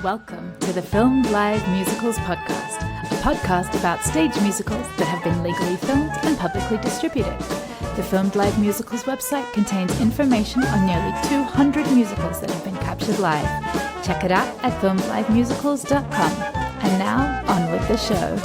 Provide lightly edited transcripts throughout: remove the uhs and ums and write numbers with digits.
Welcome to the Filmed Live Musicals podcast, a podcast about stage musicals that have been legally filmed and publicly distributed. The Filmed Live Musicals website contains information on nearly 200 musicals that have been captured live. Check it out at filmedlivemusicals.com. And now, on with the show.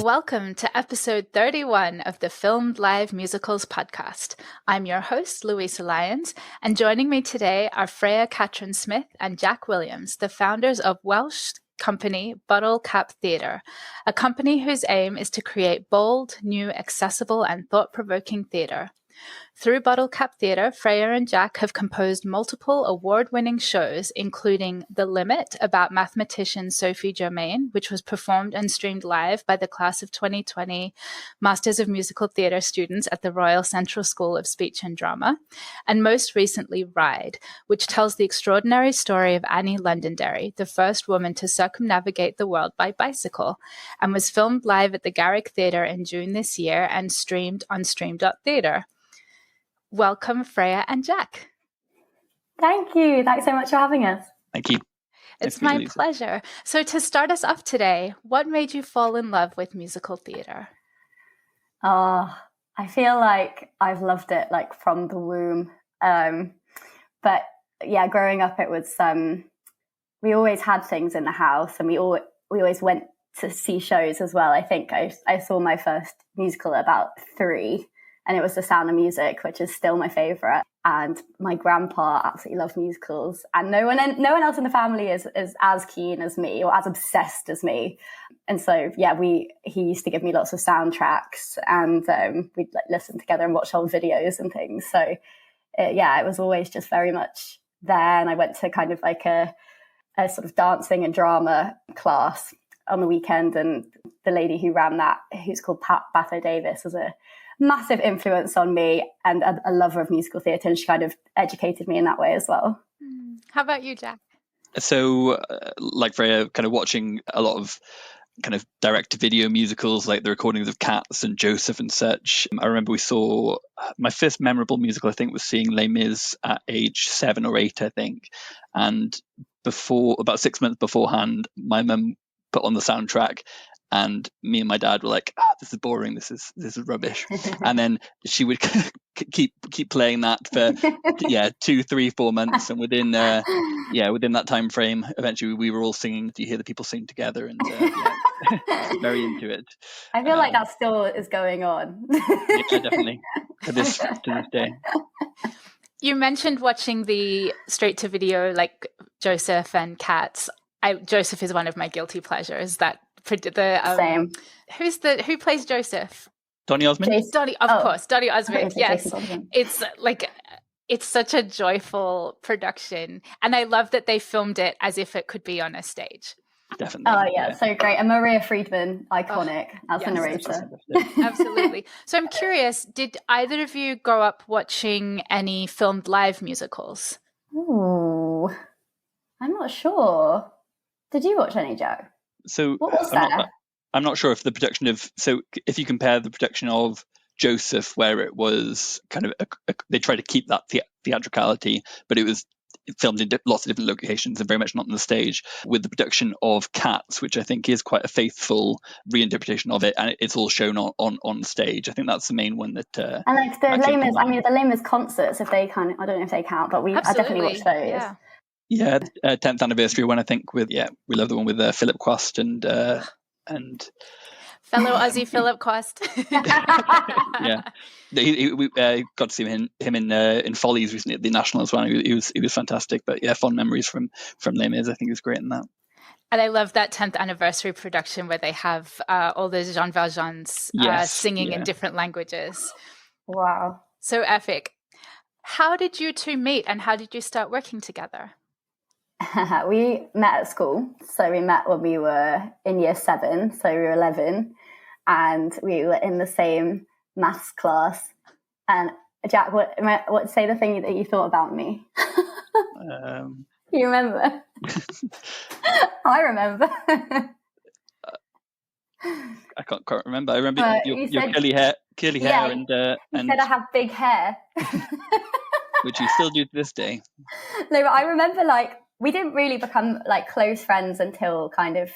Welcome to episode 31 of the Filmed Live Musicals podcast. I'm your host, Luisa Lyons, and joining me today are Freya Catrin Smith and Jack Williams, the founders of Welsh company Bottle Cap Theatre, a company whose aim is to create bold, new, accessible, and thought-provoking theatre. Through Bottle Cap Theatre, Freya and Jack have composed multiple award-winning shows, including The Limit, about mathematician Sophie Germain, which was performed and streamed live by the class of 2020 Masters of Musical Theatre students at the Royal Central School of Speech and Drama, and most recently Ride, which tells the extraordinary story of Annie Londonderry, the first woman to circumnavigate the world by bicycle, and was filmed live at the Garrick Theatre in June this year and streamed on stream.theatre. Welcome, Freya and Jack. Thank you. Thanks so much for having us. Thank you. It's my pleasure. So to start us off today, what made you fall in love with musical theatre? I feel like I've loved it from the womb. But yeah, growing up, it was we always had things in the house, and we always went to see shows as well. I think I saw my first musical at about 3. And it was The Sound of Music, which is still my favourite. And my grandpa absolutely loved musicals. And no one else in the family is as keen as me or as obsessed as me. And so, yeah, he used to give me lots of soundtracks, and we'd listen together and watch old videos and things. So, it was always just very much there. And I went to kind of like a sort of dancing and drama class on the weekend. And the lady who ran that, who's called Pat Batho Davis, was a massive influence on me and a lover of musical theatre, and she kind of educated me in that way as well. How about you, Jack? So, like Freya, kind of watching a lot of kind of direct-to-video musicals, like the recordings of Cats and Joseph and such. I remember we saw my first memorable musical, I think, was seeing Les Mis at age 7 or 8, I think. And about 6 months beforehand, my mum put on the soundtrack, and me and my dad were like, this is boring, this is rubbish. And then she would keep playing that for 2, 3, 4 months, and within that time frame, eventually we were all singing. Do you hear the people sing together? And very into it. I feel like that still is going on. Yeah, definitely to this day. You mentioned watching the straight to video like Joseph and Cats. Joseph is one of my guilty pleasures. Same. Who plays Joseph? Donny Osmond. Course, Donny Osmond. Yes, it's such a joyful production, and I love that they filmed it as if it could be on a stage. Definitely. Oh yeah, so great. And Maria Friedman, iconic as the narrator. Absolutely. So I'm curious, did either of you grow up watching any filmed live musicals? Ooh, I'm not sure. Did you watch any, Joe? So what was that? I'm not sure if the production of, so if you compare the production of Joseph, where it was kind of they tried to keep that theatricality, but it was filmed in lots of different locations and very much not on the stage, with the production of Cats, which I think is quite a faithful reinterpretation of it, and it's all shown on stage. I think that's the main one that. And like the Les Mis concerts, if they kind of, I don't know if they count, but I definitely watched those. Yeah, 10th anniversary one, I think. We love the one with Philip Quast and fellow Aussie Philip Quast. Yeah, we got to see him in Follies recently at the National as well. He was fantastic. But yeah, fond memories from Les Mis. I think he was great in that. And I love that 10th anniversary production where they have all the Jean Valjeans singing in different languages. Wow, so epic. How did you two meet, and how did you start working together? We met at school. So we met when we were in year 7, so we were 11, and we were in the same maths class. And Jack, what say the thing that you thought about me? You remember? I remember. I can't quite remember. I remember your curly Yeah, hair, he said I have big hair. which you still do to this day. No, but I remember we didn't really become close friends until kind of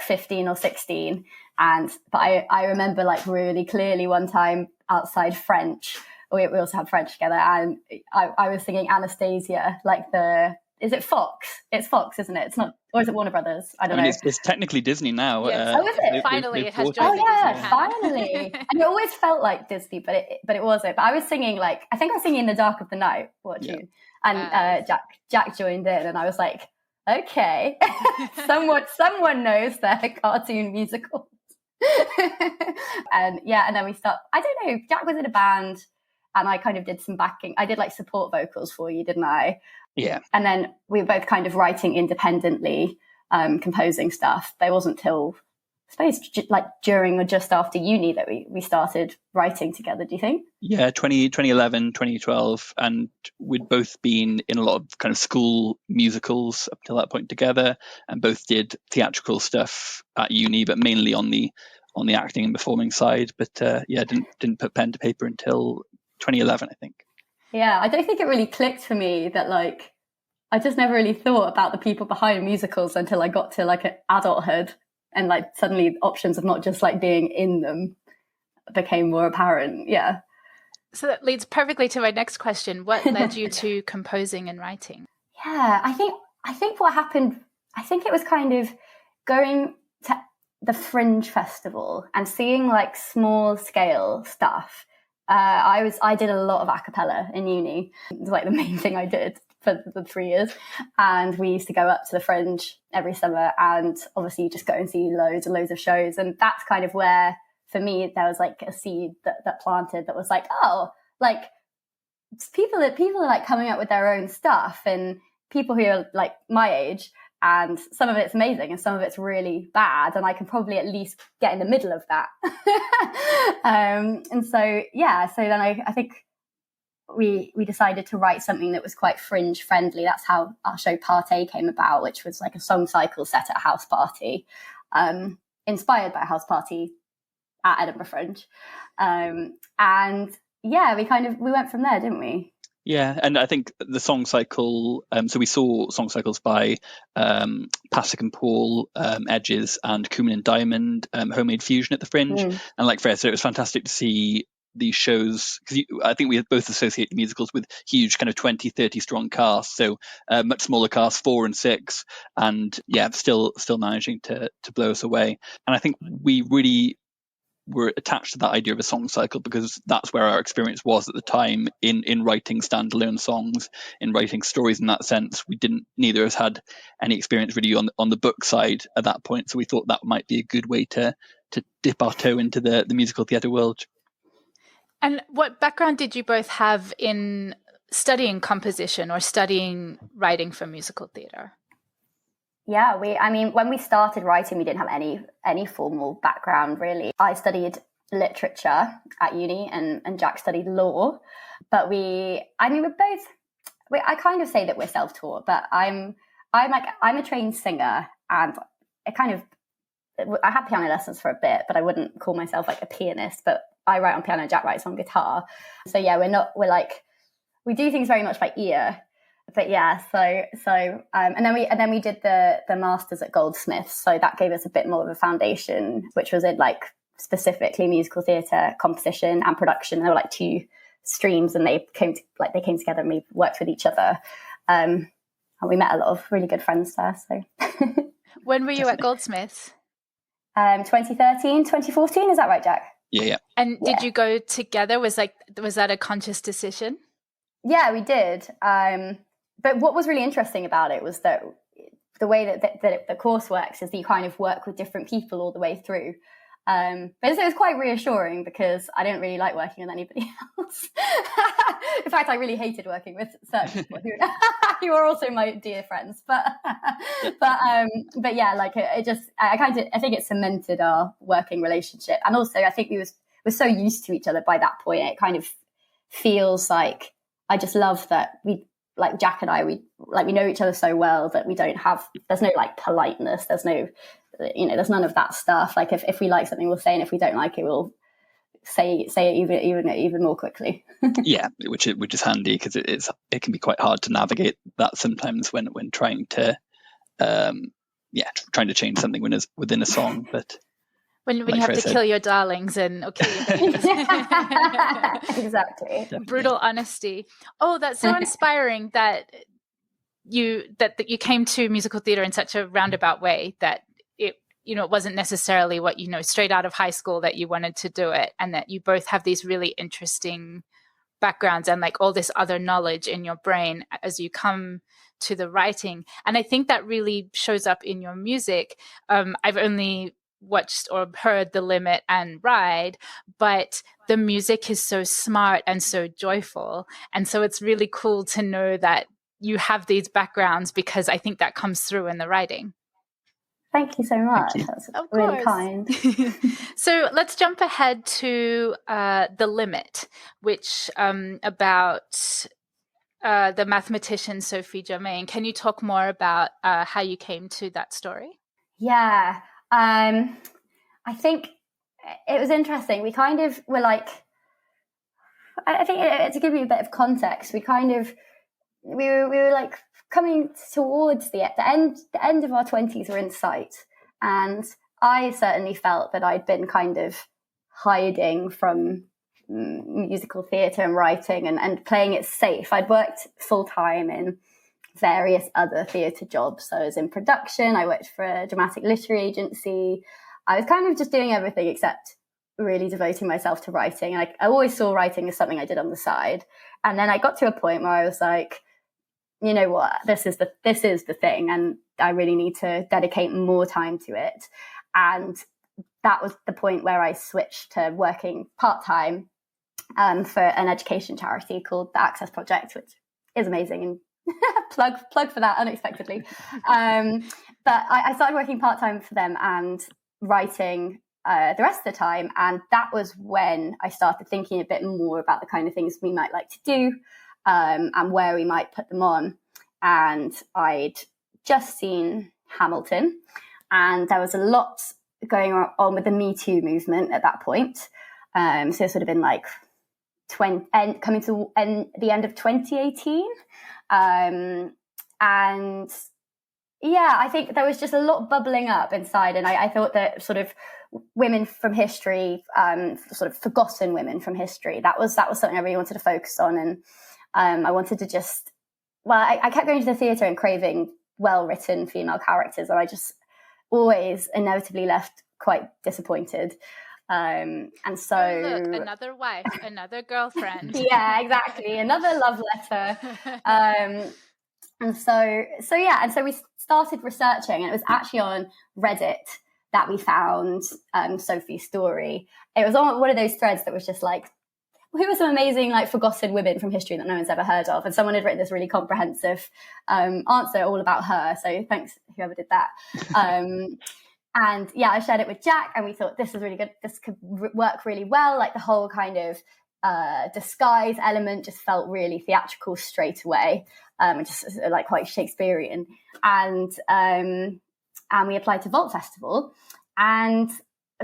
15 or 16. But I remember really clearly one time outside French, we also had French together, and I was singing Anastasia, is it Fox? It's Fox, isn't it? It's not, or is it Warner Brothers? I don't know. It's technically Disney now. Yes. Oh, is it? Finally, it has bought joined it. the Disney Yeah, finally. And it always felt like Disney, but it wasn't. But I was singing I think I was singing In the Dark of the Night. What tune? And Jack joined in, and I was like, okay, someone knows their cartoon musicals. And then we start. I don't know. Jack was in a band, and I kind of did some backing. I did support vocals for you, didn't I? Yeah. And then we were both kind of writing independently, composing stuff. But it wasn't till, I suppose, during or just after uni that we started writing together, do you think? Yeah, 2011, 2012. And we'd both been in a lot of kind of school musicals up till that point together, and both did theatrical stuff at uni, but mainly on the acting and performing side. But didn't put pen to paper until 2011, I think. Yeah, I don't think it really clicked for me that I just never really thought about the people behind musicals until I got to adulthood, and suddenly options of not just being in them became more apparent. Yeah. So that leads perfectly to my next question. What led you to composing and writing? Yeah, I think what happened, I think it was kind of going to the Fringe Festival and seeing small scale stuff. I did a lot of a cappella in uni. It was the main thing I did for the 3 years. And we used to go up to the Fringe every summer, and obviously you just go and see loads and loads of shows. And that's kind of where, for me, there was a seed that planted that was people are coming up with their own stuff, and people who are my age, and some of it's amazing and some of it's really bad, and I can probably at least get in the middle of that. And so then I think we decided to write something that was quite Fringe friendly. That's how our show Part A came about, which was a song cycle set at a house party, inspired by a house party at Edinburgh Fringe. We went from there, didn't we? Yeah, and I think the song cycle, so we saw song cycles by Pasek and Paul, Edges, and Cumin and Diamond, Homemade Fusion at the Fringe. And like Freya said, it was fantastic to see these shows, because I think we had both associated musicals with huge kind of 20, 30 strong casts, so much smaller casts, 4 and 6, and still managing to blow us away. And I think we really were attached to that idea of a song cycle because that's where our experience was at the time in writing standalone songs, in writing stories. In that sense, neither of us had any experience really on the book side at that point, so we thought that might be a good way to dip our toe into the musical theatre world. And what background did you both have in studying composition or studying writing for musical theatre? Yeah, when we started writing, we didn't have any formal background, really. I studied literature at uni, and Jack studied law. But I kind of say that we're self-taught, but I'm a trained singer, and I had piano lessons for a bit, but I wouldn't call myself a pianist. But I write on piano, Jack writes on guitar. So we do things very much by ear. But and then we did the masters at Goldsmiths, so that gave us a bit more of a foundation, which was in specifically musical theatre composition and production. There were 2 streams, and they came together, and we worked with each other, and we met a lot of really good friends there. So when were you at Goldsmiths? 2013, 2014, is that right, Jack? Yeah. And did you go together? Was that a conscious decision? Yeah, we did. But what was really interesting about it was that the way that the course works is that you kind of work with different people all the way through. But it was quite reassuring because I didn't really like working with anybody else. In fact, I really hated working with certain people who are also my dear friends. But yeah, I think it cemented our working relationship, and also I think we're so used to each other by that point. It kind of feels like I just love that Jack and I, we know each other so well that there's no politeness. There's no, there's none of that stuff. If we like something, we'll say, and if we don't like it, we'll say it even more quickly. Yeah, which is handy, because it can be quite hard to navigate that sometimes when trying to trying to change something within a song. But when you have to kill your darlings or kill your babies. Exactly. Brutal honesty. Oh, that's so inspiring that you came to musical theatre in such a roundabout way, that it wasn't necessarily what straight out of high school that you wanted to do it, and that you both have these really interesting backgrounds and like all this other knowledge in your brain as you come to the writing. And I think that really shows up in your music. I've only watched or heard The Limit and Ride, but the music is so smart and so joyful. And so it's really cool to know that you have these backgrounds, because I think that comes through in the writing. Thank you so much. That's really kind. So let's jump ahead to The Limit, which about the mathematician Sophie Germain. Can you talk more about how you came to that story? Yeah, I think it was interesting. We kind of were like, I think to give you a bit of context, we were like coming towards the end of our 20s were in sight, and I certainly felt that I'd been kind of hiding from musical theatre and writing and playing it safe. I'd worked full-time in various other theatre jobs. So I was in production, I worked for a dramatic literary agency. I was kind of just doing everything except really devoting myself to writing. And I always saw writing as something I did on the side. And then I got to a point where I was like, you know what, this is the thing, and I really need to dedicate more time to it. And that was the point where I switched to working part-time for an education charity called the Access Project, which is amazing, and plug for that unexpectedly. But I started working part-time for them and writing the rest of the time. And that was when I started thinking a bit more about the kind of things we might like to do, and where we might put them on. And I'd just seen Hamilton, and there was a lot going on with the Me Too movement at that point. So it would have been like coming to the end of 2018. And yeah, I think there was just a lot bubbling up inside. And I thought that sort of women from history, sort of forgotten women from history, that was something I really wanted to focus on. And I wanted to just, I kept going to the theatre and craving well-written female characters, and I just always inevitably left quite disappointed. And so, look, another wife, another girlfriend. Yeah, exactly, another love letter. And so we started researching, and it was actually on Reddit that we found Sophie's story. It was on one of those threads that was just like, who are some amazing, like, forgotten women from history that no one's ever heard of? And someone had written this really comprehensive answer all about her. So thanks, whoever did that. And yeah, I shared it with Jack, and we thought this is really good. This could work really well. Like, the whole kind of disguise element just felt really theatrical straight away, just like quite Shakespearean. And we applied to Vault Festival, and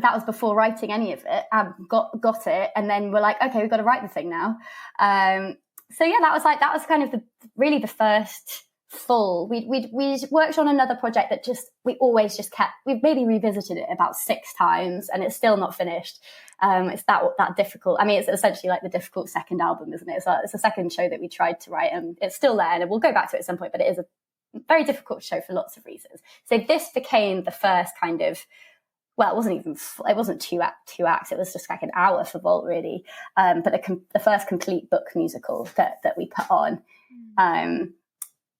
that was before writing any of it. Got it, and then we're like, okay, we've got to write the thing now. So yeah, that was kind of the first full. We worked on another project that we've maybe revisited it about 6 times, and it's still not finished. It's that difficult. I mean, it's essentially like the difficult second album, isn't it? It's a second show that we tried to write, and it's still there, and we'll go back to it at some point, but it is a very difficult show for lots of reasons. So this became the first kind of, well, it wasn't two acts. It was just like an hour for Vault, really. But the first complete book musical that we put on. And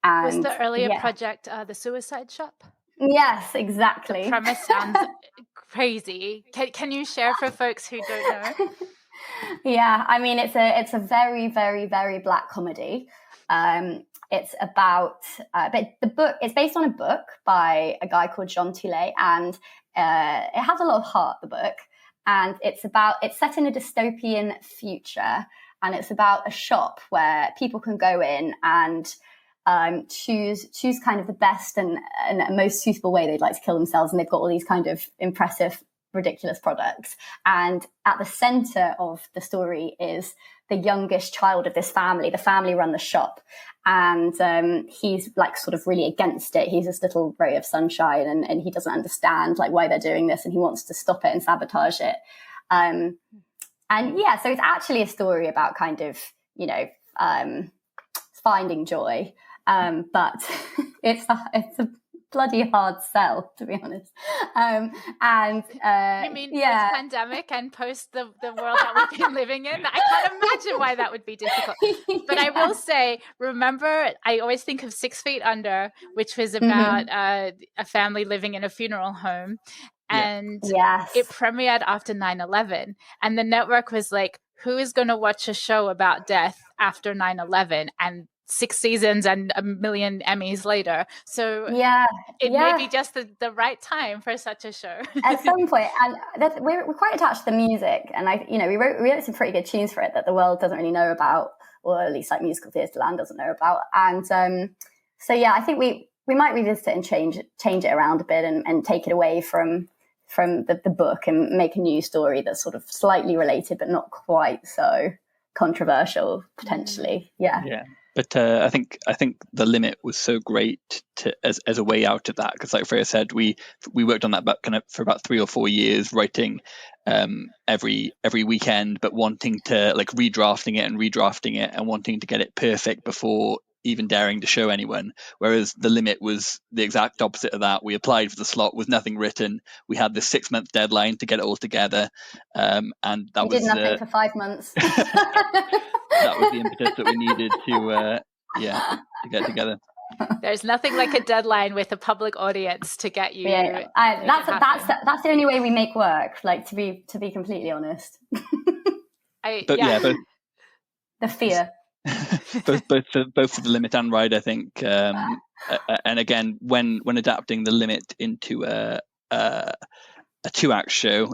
was the earlier project The Suicide Shop? Yes, exactly. The premise sounds crazy. Can you share for folks who don't know? Yeah, I mean, it's a very, very, very black comedy. It's about, but the book, it's based on a book by a guy called John Toulet, and it has a lot of heart, the book. And it's set in a dystopian future, and it's about a shop where people can go in and choose kind of the best and most suitable way they'd like to kill themselves. And they've got all these kind of impressive ridiculous products. And at the center of the story is the youngest child of this family. The family run the shop, and he's like sort of really against it. He's this little ray of sunshine, and he doesn't understand like why they're doing this, and he wants to stop it and sabotage it. And yeah, so it's actually a story about kind of, you know, finding joy, but it's a bloody hard sell, to be honest. You mean post pandemic and post the world that we've been living in? I can't imagine why that would be difficult. But I will say, remember, I always think of 6 Feet Under, which was about a family living in a funeral home. And it premiered after 9/11. And the network was like, who is going to watch a show about death after 9/11? And 6 seasons and a million Emmys later. So it may be just the right time for such a show. At some point. And we're quite attached to the music. And we wrote some pretty good tunes for it that the world doesn't really know about, or at least like musical theatre land doesn't know about. And so I think we might revisit it and change it around a bit and take it away from the book and make a new story that's sort of slightly related but not quite so controversial potentially. Yeah. But I think The Limit was so great as a way out of that, because like Freya said, we worked on that for about 3 or 4 years, writing every weekend, but wanting to like redrafting it and wanting to get it perfect before even daring to show anyone. Whereas The Limit was the exact opposite of that. We applied for the slot with nothing written. We had this 6-month deadline to get it all together, and that we did nothing for 5 months. That was the impetus that we needed to get together. There's nothing like a deadline with a public audience to get you. That's the only way we make work. Like to be completely honest. The fear. both for The Limit and Ride, I think. And again, when adapting The Limit into a 2-act show,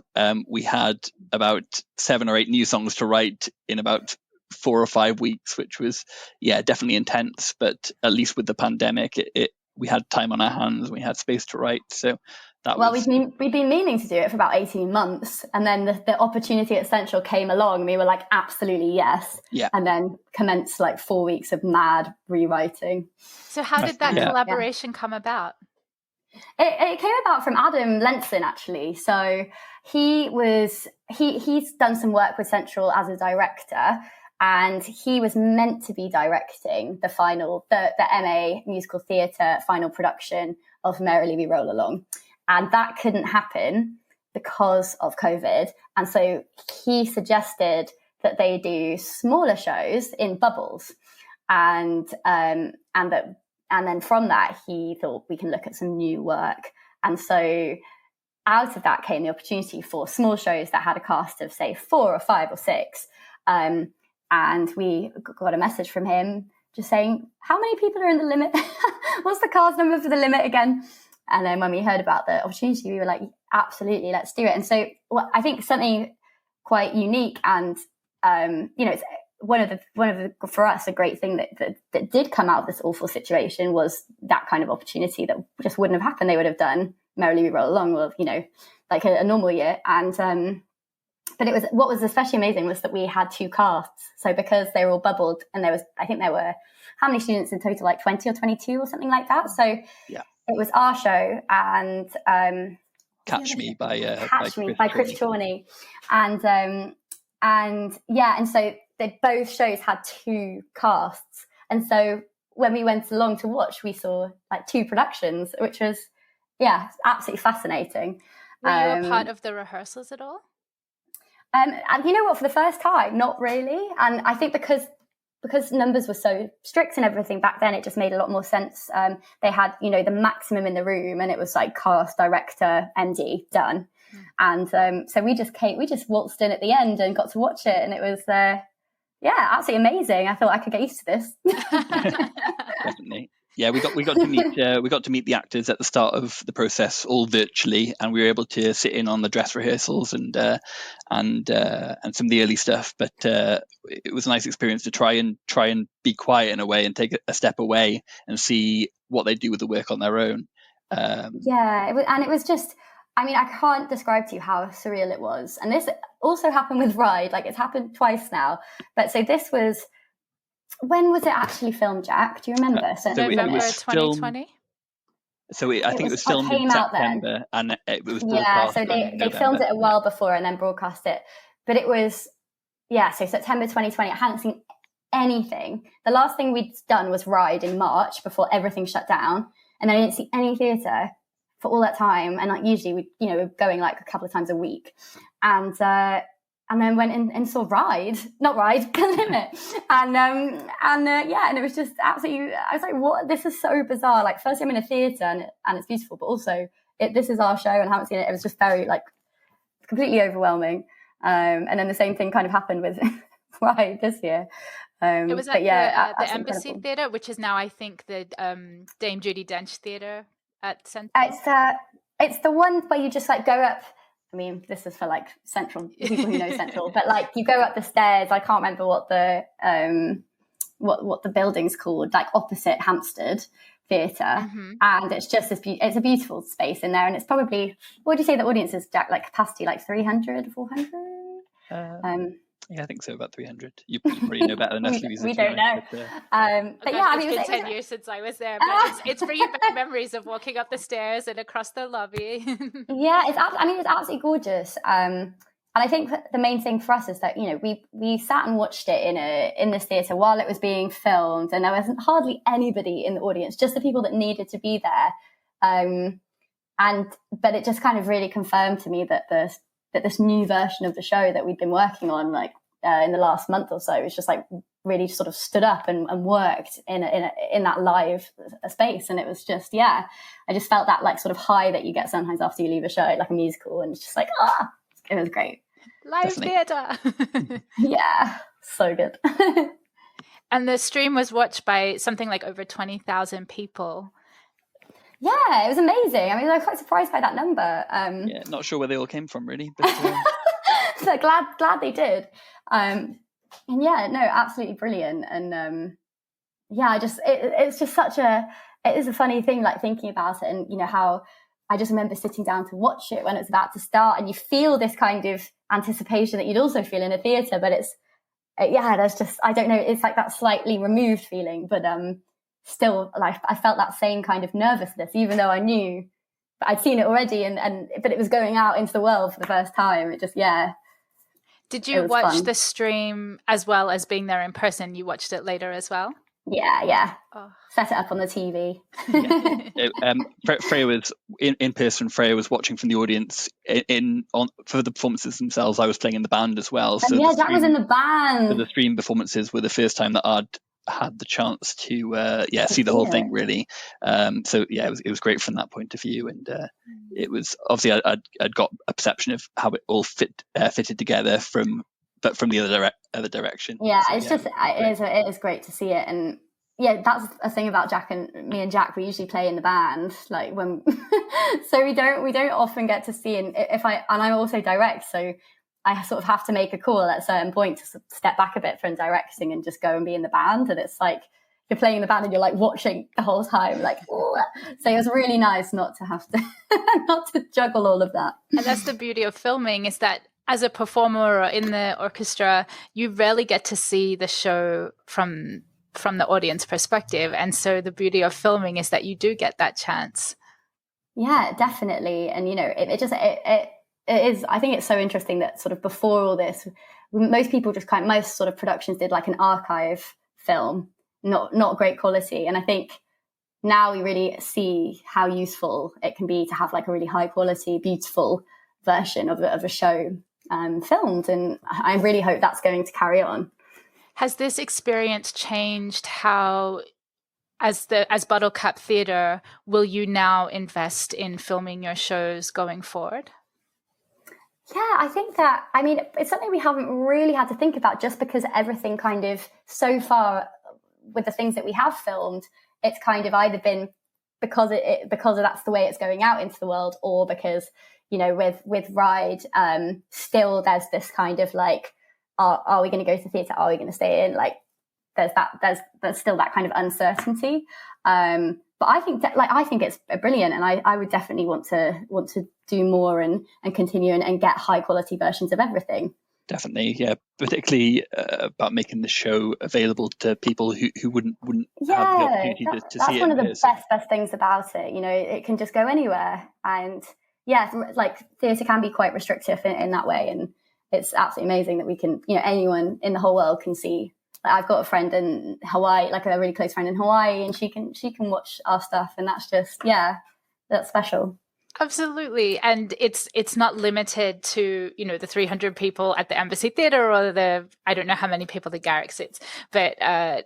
we had about 7 or 8 new songs to write in about 4 or 5 weeks, which was definitely intense. But at least with the pandemic, we had time on our hands, we had space to write. So we've been meaning to do it for about 18 months, and then the opportunity at Central came along, and we were like, absolutely yes. And then commenced like 4 weeks of mad rewriting. So how did that collaboration come about? It came about from Adam Lenson, actually. So he's done some work with Central as a director, and he was meant to be directing the MA musical theatre final production of Merrily We Roll Along. And that couldn't happen because of COVID. And so he suggested that they do smaller shows in bubbles. And then from that, he thought we can look at some new work. And so out of that came the opportunity for small shows that had a cast of, say, 4 or 5 or 6. And we got a message from him just saying, how many people are in The Limit? What's the cast number for The Limit again? And then when we heard about the opportunity, we were like, absolutely, let's do it. And so I think something quite unique and, it's one of the for us, a great thing that did come out of this awful situation was that kind of opportunity that just wouldn't have happened. They would have done Merrily We Roll Along, like a normal year. And, but what was especially amazing was that we had 2 casts. So because they were all bubbled, and there were how many students in total, like 20 or 22 or something like that. So it was our show and Catch Me by Chris Chorney, and so both shows had 2 casts, and so when we went along to watch, we saw like 2 productions, which was absolutely fascinating. Were you a part of the rehearsals at all? And you know what, for the first time, not really. And I think because numbers were so strict and everything back then, it just made a lot more sense. They had, the maximum in the room, and it was like cast, director, MD done. And so we just waltzed in at the end and got to watch it, and it was absolutely amazing. I thought I could get used to this. Definitely. Yeah, we got to meet the actors at the start of the process, all virtually, and we were able to sit in on the dress rehearsals and some of the early stuff. But it was a nice experience to try and be quiet in a way and take a step away and see what they do with the work on their own. It was just I mean, I can't describe to you how surreal it was. And this also happened with Ride. Like, it's happened twice now. But so this was, when was it actually filmed, Jack? Do you remember? So November 2020? I think it was filmed in September, and it was broadcast. So they filmed it a while before and then broadcast it. But it was, so September 2020. I hadn't seen anything. The last thing we'd done was Ride in March before everything shut down. And I didn't see any theatre for all that time. And like usually we're going like a couple of times a week. And then went in and saw Limit. And it was just absolutely, I was like, what? This is so bizarre. Like, first I'm in a theatre and it's beautiful, but also this is our show and I haven't seen it. It was just very like completely overwhelming. And then the same thing kind of happened with Ride this year. It was at the Embassy Theatre, which is now, I think, the Dame Judi Dench Theatre at Central. It's the one where you just like go up. I mean, this is for like Central people who know Central, but like you go up the stairs. I can't remember what the what the building's called, like opposite Hampstead Theatre, and it's just it's a beautiful space in there, and it's probably, what do you say the audience is, Jack? Like capacity, like 300, 400. Yeah, I think so, about 300. You probably know better than us. we don't know. But yeah, I mean, it's been 10 years since I was there, but it's bringing back memories of walking up the stairs and across the lobby. Yeah, it's absolutely gorgeous. And I think the main thing for us is that, we sat and watched it in this theatre while it was being filmed, and there wasn't hardly anybody in the audience, just the people that needed to be there. But it just kind of really confirmed to me that this new version of the show that we'd been working on, like in the last month or so, was just like really sort of stood up and worked in that live space. And it was just, I just felt that like sort of high that you get sometimes after you leave a show, like a musical, and it's just like, it was great. Live theatre. Yeah, so good. And the stream was watched by something like over 20,000 people. Yeah, it was amazing. I mean, I was quite surprised by that number. Not sure where they all came from, really. But, so glad they did. And absolutely brilliant. And it's just it is a funny thing, like thinking about it, and how I just remember sitting down to watch it when it's about to start, and you feel this kind of anticipation that you'd also feel in a theatre, but it's there's just, I don't know, it's like that slightly removed feeling, but still, like, I felt that same kind of nervousness, even though I knew I'd seen it already, but it was going out into the world for the first time. It just, Did you watch the stream as well as being there in person? You watched it later as well? Yeah. Oh. Set it up on the TV. Freya was in person. Freya was watching from the audience for the performances themselves. I was playing in the band as well. So Jack was in the band. So the stream performances were the first time that I'd had the chance to see the whole thing, really. It was great from that point of view, and it was obviously I'd got a perception of how it all fitted together from the other direction. It is great to see it. And that's a thing about Jack and me. And Jack, we usually play in the band, like when so we don't often get to see, and I also direct, so I sort of have to make a call at a certain point to step back a bit from directing and just go and be in the band. And it's like you're playing in the band and you're like watching the whole time, like, ooh. So it was really nice not to have to not to juggle all of that. And that's the beauty of filming, is that as a performer or in the orchestra, you rarely get to see the show from the audience perspective. And so the beauty of filming is that you do get that chance. Yeah, definitely. And it is, I think it's so interesting that sort of before all this, most people most sort of productions did like an archive film, not great quality. And I think now we really see how useful it can be to have like a really high quality, beautiful version of a show filmed. And I really hope that's going to carry on. Has this experience changed how, as Bottle Cap Theatre, will you now invest in filming your shows going forward? Yeah, I think that, I mean, it's something we haven't really had to think about, just because everything kind of so far with the things that we have filmed, it's kind of either been because that's the way it's going out into the world, or because, with Ride, still there's this kind of like, are we going to go to theatre? Are we going to stay in? Like, there's still that kind of uncertainty. But but I think it's brilliant, and I would definitely want to do more and continue and get high quality versions of everything. Definitely, yeah. Particularly about making the show available to people who wouldn't have the opportunity to see it. That's one of the best things about it. It can just go anywhere, and like theatre can be quite restrictive in that way, and it's absolutely amazing that we can, anyone in the whole world can see. Like, I've got a friend in Hawaii, like a really close friend in Hawaii, and she can watch our stuff, and that's just that's special. Absolutely. And it's not limited to, the 300 people at the Embassy Theatre or I don't know how many people the Garrick sits, but I'm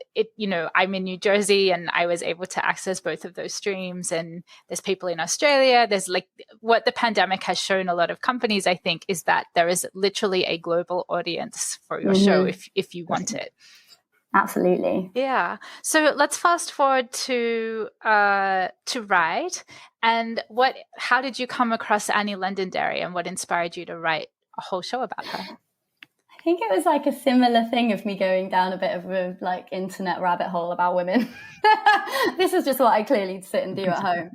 in New Jersey and I was able to access both of those streams, and there's people in Australia. There's what the pandemic has shown a lot of companies, I think, is that there is literally a global audience for your show if you want it. Absolutely. Yeah. So let's fast forward to Ride. And how did you come across Annie Londonderry, and what inspired you to write a whole show about her? I think it was like a similar thing of me going down a bit of a internet rabbit hole about women. This is just what I clearly sit and do at home.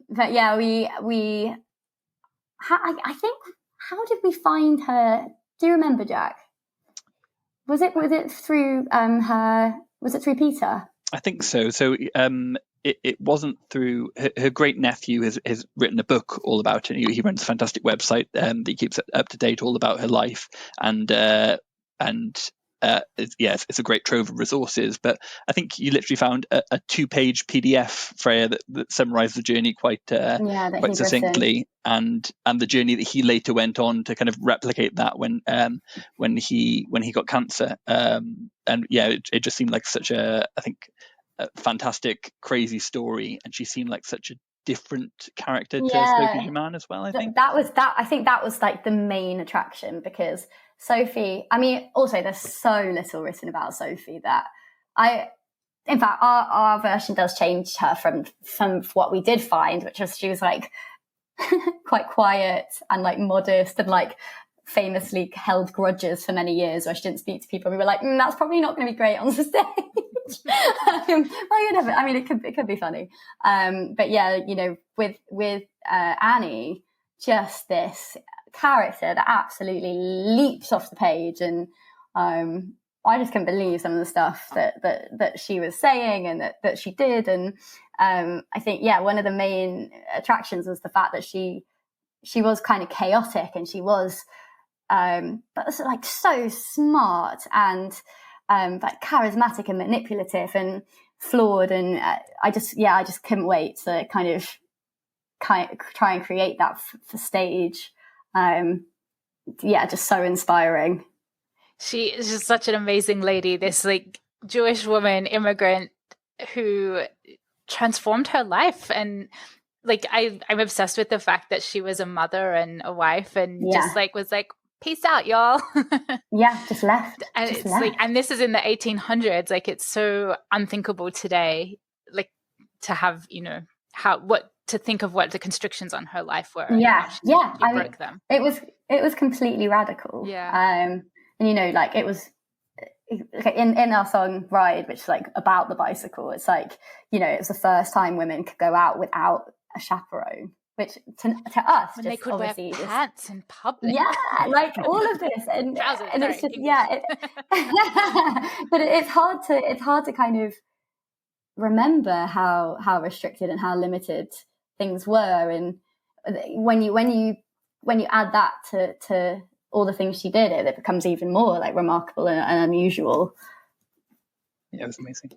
But yeah, I think, how did we find her? Do you remember, Jack? Was it through was it through Peter? I think so. So it wasn't through her great nephew has written a book all about it. He runs a fantastic website that he keeps up to date all about her life, and it's a great trove of resources. But I think you literally found a 2-page PDF, Freya, that summarised the journey quite succinctly, and the journey that he later went on to kind of replicate that when he got cancer. It just seemed like such a fantastic, crazy story, and she seemed like such a different character to Sophie Germain as well. I think that was like the main attraction, because Sophie, I mean, also there's so little written about Sophie that in fact our version does change her from what we did find, which was she was like quite quiet and like modest, and like famously held grudges for many years where she didn't speak to people. We were like, that's probably not going to be great on the stage. Well, you never. I mean, it could be funny. But yeah, with Annie, just this character that absolutely leaps off the page, and I just couldn't believe some of the stuff that she was saying and that she did. And I think one of the main attractions was the fact that she was kind of chaotic, and she was but like so smart and like charismatic and manipulative and flawed, and I just couldn't wait to kind of try and create that for stage. Just so inspiring. She is just such an amazing lady, this like Jewish woman immigrant who transformed her life. And like I'm obsessed with the fact that she was a mother and a wife, and just like was like, peace out, y'all. Just left. And it's left. And this is in the 1800s. Like, it's so unthinkable today, like to have, to think of what the constrictions on her life were. I broke them. It was completely radical. And like it was in our song Ride, which is like about the bicycle. It's like, it was the first time women could go out without a chaperone, which to us, when they could wear pants in public. Like all of this, and it's just but it's hard to kind of remember how restricted and how limited things were, and when you add that to all the things she did, it becomes even more like remarkable and unusual. Yeah, it was amazing.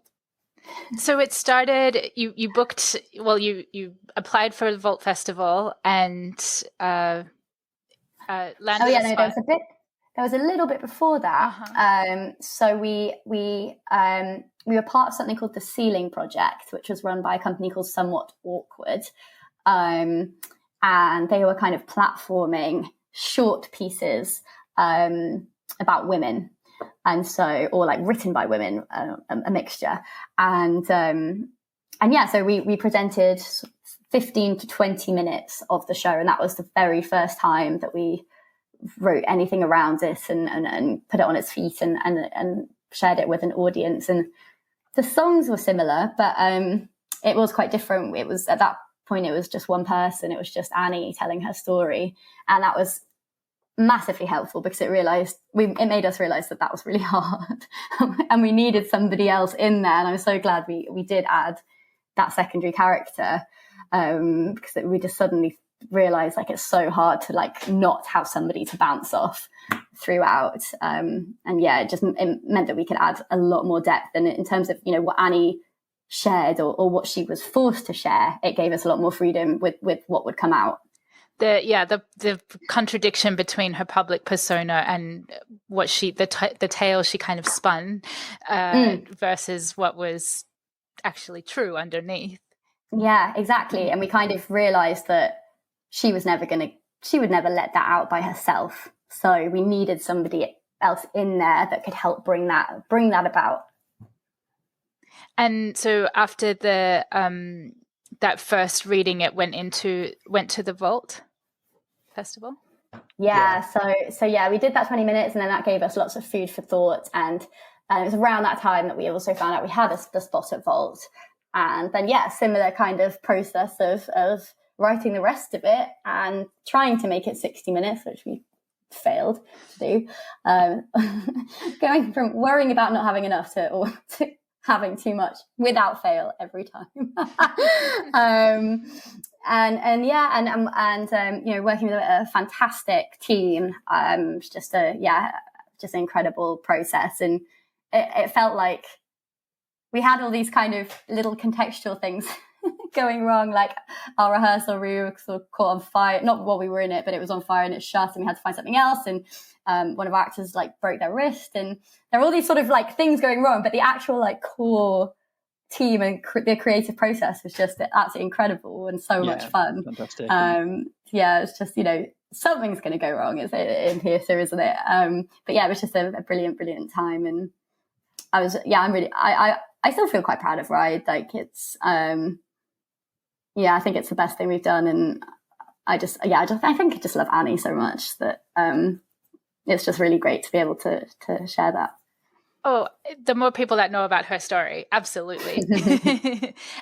So it started, you booked, you applied for the Vault Festival and landed there was a little bit before that. So we were part of something called the Ceiling Project, which was run by a company called Somewhat Awkward. And they were kind of platforming short pieces about women. And so, or like written by women, a mixture. And so we presented 15 to 20 minutes of the show. And that was the very first time that we wrote anything around it and put it on its feet and shared it with an audience. And the songs were similar, but it was quite different. It was at that point, it was just one person. It was just Annie telling her story. And that was massively helpful because it made us realize that was really hard. And we needed somebody else in there. And I'm so glad we did add that secondary character, because we just suddenly realized like it's so hard to like not have somebody to bounce off throughout. And yeah, it meant that we could add a lot more depth. And in terms of, what Annie shared or what she was forced to share, it gave us a lot more freedom with what would come out. The contradiction between her public persona and what the tale she kind of spun versus what was actually true underneath. Yeah, exactly. And we kind of realized that she would never let that out by herself. So we needed somebody else in there that could help bring that about. And so after the that first reading, it went to the Vault Festival. Yeah. So we did that 20 minutes, and then that gave us lots of food for thought. And it was around that time that we also found out we had the spot at Vault. And then similar kind of process of writing the rest of it and trying to make it 60 minutes, which we failed to do. Going from worrying about not having enough to having too much without fail every time. Working with a fantastic team, just an incredible process. And it felt like we had all these kind of little contextual things going wrong, like our rehearsal room sort of caught on fire, not while we were in it, but it was on fire and it shut, and we had to find something else. And one of our actors like broke their wrist, and there are all these sort of like things going wrong, but the actual like core team and the creative process was just absolutely incredible and so much fun. Fantastic. It's just, something's going to go wrong in theatre, isn't it? But it was just a brilliant time. And I still feel quite proud of Ride. Like it's, I think it's the best thing we've done. And I think I just love Annie so much that it's just really great to be able to share that. Oh, the more people that know about her story, absolutely.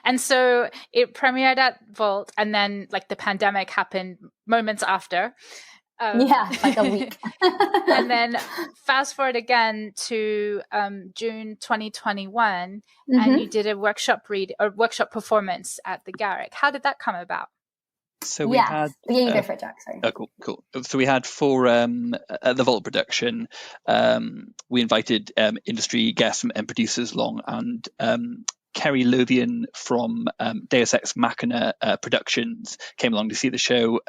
And so it premiered at Vault, and then like the pandemic happened moments after. Like a week. And then fast forward again to June 2021, and you did a workshop performance at the Garrick. How did that come about? So we had. You go for it, Jack. Sorry. Oh, cool. So we had for the Vault production, we invited industry guests and producers along, and Kerry Lothian from Deus Ex Machina Productions came along to see the show,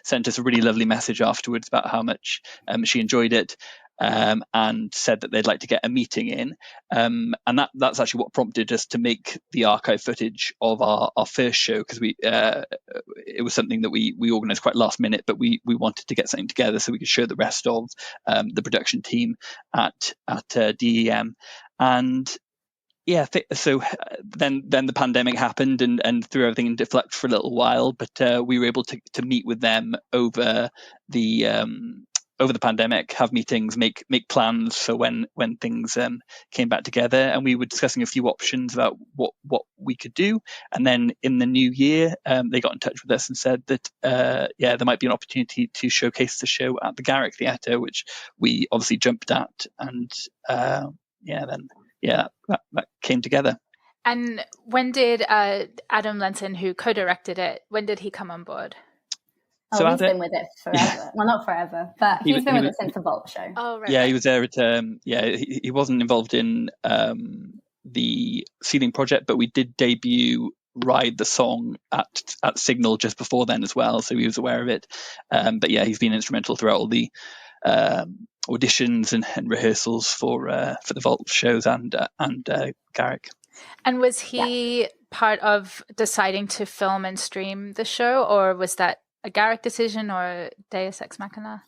sent us a really lovely message afterwards about how much she enjoyed it. And said that they'd like to get a meeting in. And that's actually what prompted us to make the archive footage of our first show, because it was something that we organised quite last minute, but we wanted to get something together so we could show the rest of the production team at DEM. And so then the pandemic happened and threw everything into flux for a little while, but we were able to meet with them over the pandemic, have meetings, make plans for when things came back together. And we were discussing a few options about what we could do. And then in the new year, they got in touch with us and said that there might be an opportunity to showcase the show at the Garrick Theatre, which we obviously jumped at. And that came together. And when did Adam Lenton, who co-directed it, when did he come on board? So he's been with it forever. Well, not forever, but he's been with it since the Vault show. Oh, right. Yeah, he was there at. He wasn't involved in the Ceiling project, but we did debut Ride the song at Signal just before then as well, so he was aware of it. But he's been instrumental throughout all the auditions and rehearsals for the Vault shows and Garrick. And was he part of deciding to film and stream the show, or was that a Garrick decision or Deus Ex Machina?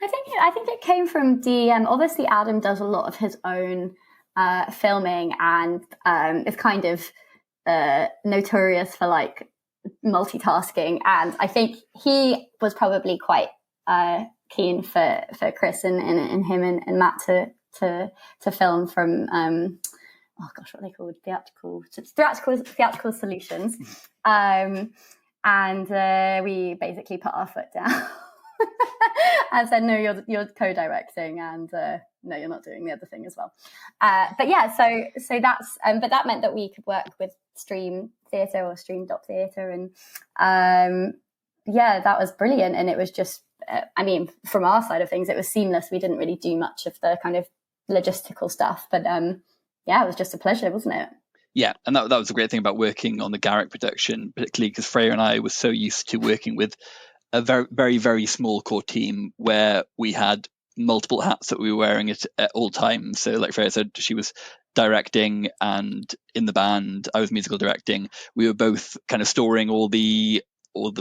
I think it came from DEM. Obviously, Adam does a lot of his own filming and is kind of notorious for like multitasking. And I think he was probably quite keen for Chris and him and Matt to film from oh gosh, what are they called? Theatrical solutions. And we basically put our foot down and said, no, you're co-directing, and no, you're not doing the other thing as well. But yeah, so that's but that meant that we could work with Stream Theatre or Stream Dot Theatre, and yeah, that was brilliant. And it was just, I mean, from our side of things, it was seamless. We didn't really do much of the kind of logistical stuff, but yeah, it was just a pleasure, wasn't it? Yeah, and that was a great thing about working on the Garrick production, particularly because Freya and I were so used to working with a very, very, very small core team where we had multiple hats that we were wearing at all times. So like Freya said, she was directing, and in the band I was musical directing. We were both kind of storing all the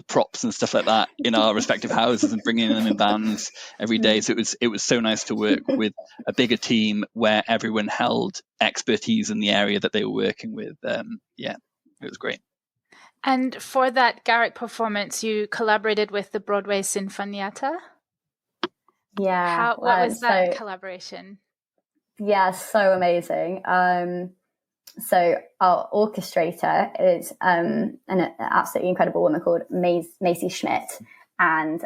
props and stuff like that in our respective houses and bringing them in vans every day. So it was so nice to work with a bigger team where everyone held expertise in the area that they were working with. Yeah, it was great. And for that Garrick performance, you collaborated with the Broadway Sinfonietta. Yeah. What was that collaboration? Yeah, so amazing. So our orchestrator is an absolutely incredible woman called Macy Schmidt, and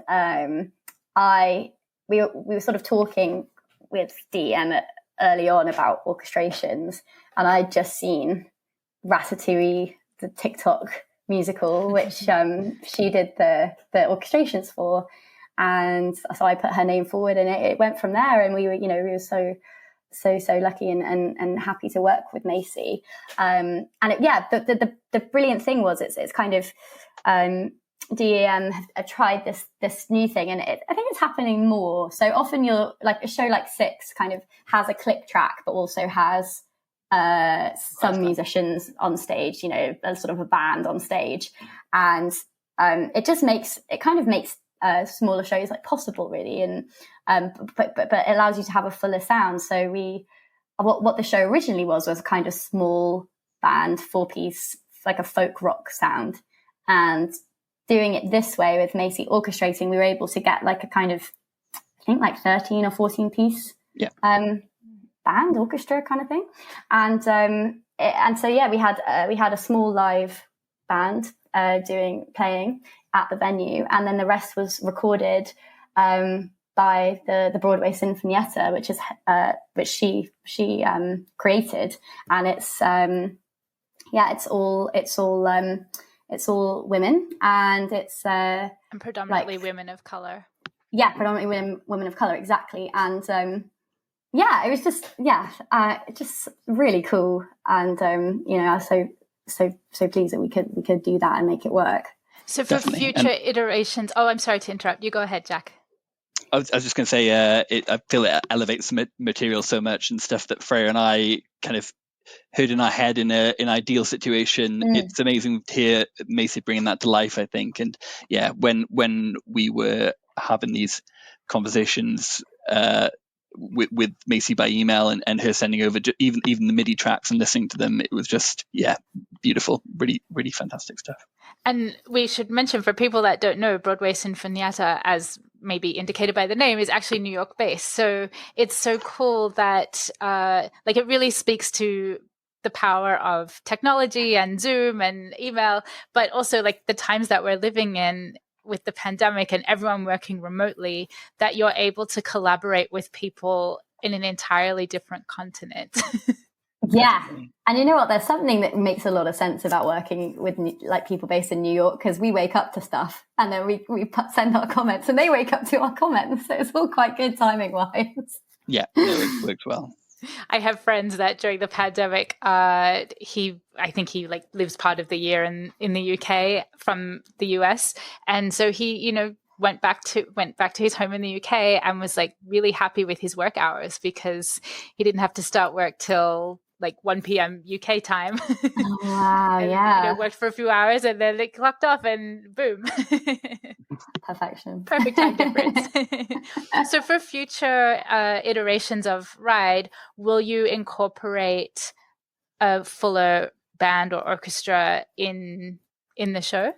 we were sort of talking with DM early on about orchestrations, and I'd just seen Ratatouille, the TikTok musical, which she did the orchestrations for, and so I put her name forward, and it went from there. And we were so lucky and happy to work with Macy. And the brilliant thing was it's kind of DEM have tried this new thing, and I think it's happening more. So often you're like a show like Six kind of has a click track, but also has some musicians on stage, a sort of a band on stage, and it kind of makes smaller shows like possible, really, and but it allows you to have a fuller sound. So what the show originally was a kind of small band 4-piece, like a folk rock sound, and doing it this way with Macy orchestrating, we were able to get like a kind of, I think, like 13 or 14 piece band orchestra kind of thing, and so yeah, we had a small live band playing at the venue, and then the rest was recorded by the Broadway Sinfonietta, which she created, and it's all women, and it's and predominantly women of color. Yeah, predominantly women of color, exactly, and yeah, it was just really cool, and I was so pleased that we could do that and make it work. So for future iterations, I'm sorry to interrupt. You go ahead, Jack. I was just going to say, I feel it elevates material so much, and stuff that Freya and I kind of heard in our head in an ideal situation. It's amazing to hear Macy bringing that to life, I think. And yeah, when we were having these conversations with Macy by email, and her sending over even the MIDI tracks and listening to them, it was just beautiful, really, really fantastic stuff. And we should mention, for people that don't know, Broadway Sinfonietta, as maybe indicated by the name, is actually New York based. So it's so cool that it really speaks to the power of technology and Zoom and email, but also like the times that we're living in with the pandemic and everyone working remotely, that you're able to collaborate with people in an entirely different continent. Yeah. And you know what? There's something that makes a lot of sense about working with like people based in New York, because we wake up to stuff and then we send our comments and they wake up to our comments. So it's all quite good timing wise. Yeah, it works well. I have friends that during the pandemic, I think he like lives part of the year in the UK from the US. And so he, went back to his home in the UK and was like really happy with his work hours, because he didn't have to start work till like 1 p.m. UK time. Oh, wow. And, yeah. Worked for a few hours and then they clocked off and boom. Perfection. Perfect time difference. So for future iterations of Ride, will you incorporate a fuller band or orchestra in the show?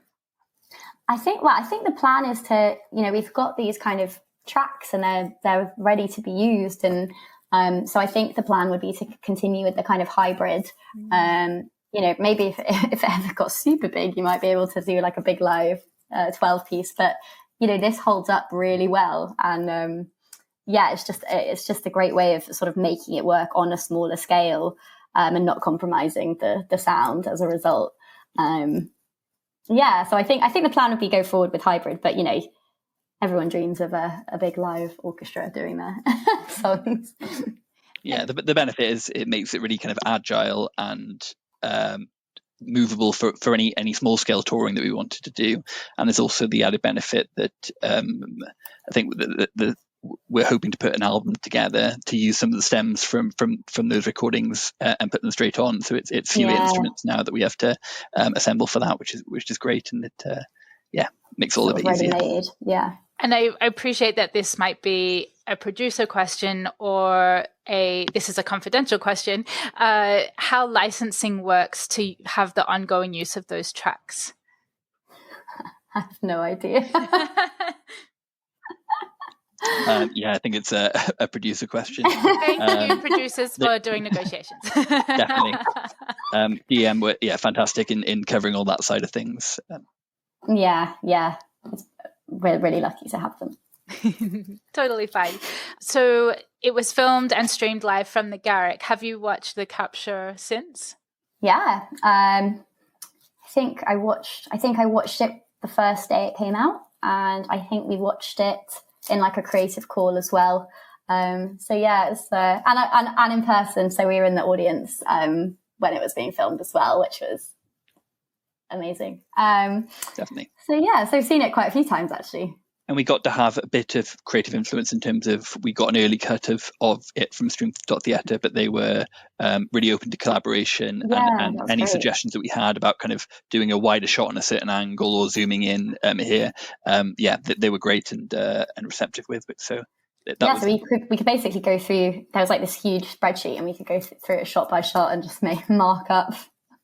I think the plan is to, we've got these kind of tracks and they're ready to be used, and So I think the plan would be to continue with the kind of hybrid. Maybe if it ever got super big, you might be able to do like a big live 12-piece. But this holds up really well, and it's just a great way of sort of making it work on a smaller scale, and not compromising the sound as a result. So I think the plan would be go forward with hybrid, but everyone dreams of a big live orchestra doing their songs. Yeah, the benefit is it makes it really kind of agile and movable for any small scale touring that we wanted to do. And there's also the added benefit that I think we're hoping to put an album together to use some of the stems from those recordings and put them straight on. So it's fewer instruments now that we have to assemble for that, which is great, and it makes it all a bit easier. Ready-made, yeah. And I appreciate that this might be a producer question or this is a confidential question, how licensing works to have the ongoing use of those tracks. I have no idea. I think it's a producer question. Thank you, producers, for doing negotiations. Definitely. DM were fantastic in covering all that side of things. We're really lucky to have them. Totally fine. So it was filmed and streamed live from the Garrick. Have you watched the capture since? Yeah. I think I watched it the first day it came out, and I think we watched it in like a creative call as well. It's and in person. So we were in the audience when it was being filmed as well, which was amazing. Definitely. So I've seen it quite a few times actually. And we got to have a bit of creative influence in terms of we got an early cut of it from Stream.Theatre, but they were really open to collaboration and any great suggestions that we had about kind of doing a wider shot on a certain angle or zooming in here. They were great and receptive with it. So we could basically go through. There was like this huge spreadsheet, and we could go through it shot by shot and just mark up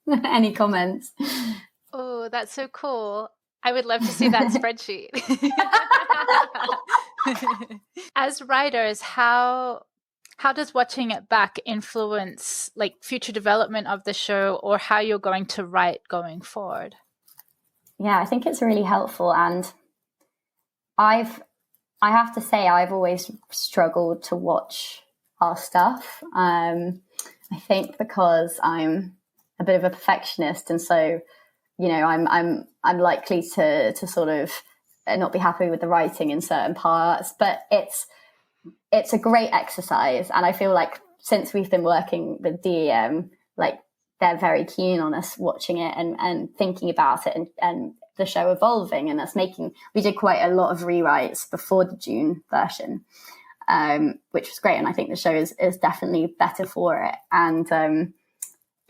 any comments. Oh, that's so cool. I would love to see that spreadsheet. As writers, how does watching it back influence like future development of the show or how you're going to write going forward? Yeah, I think it's really helpful. And I have to say, I've always struggled to watch our stuff. I think because I'm a bit of a perfectionist, and so I'm likely to sort of not be happy with the writing in certain parts, but it's a great exercise. And I feel like since we've been working with DEM, like they're very keen on us watching it and thinking about it and the show evolving, and we did quite a lot of rewrites before the June version, which was great. And I think the show is definitely better for it. And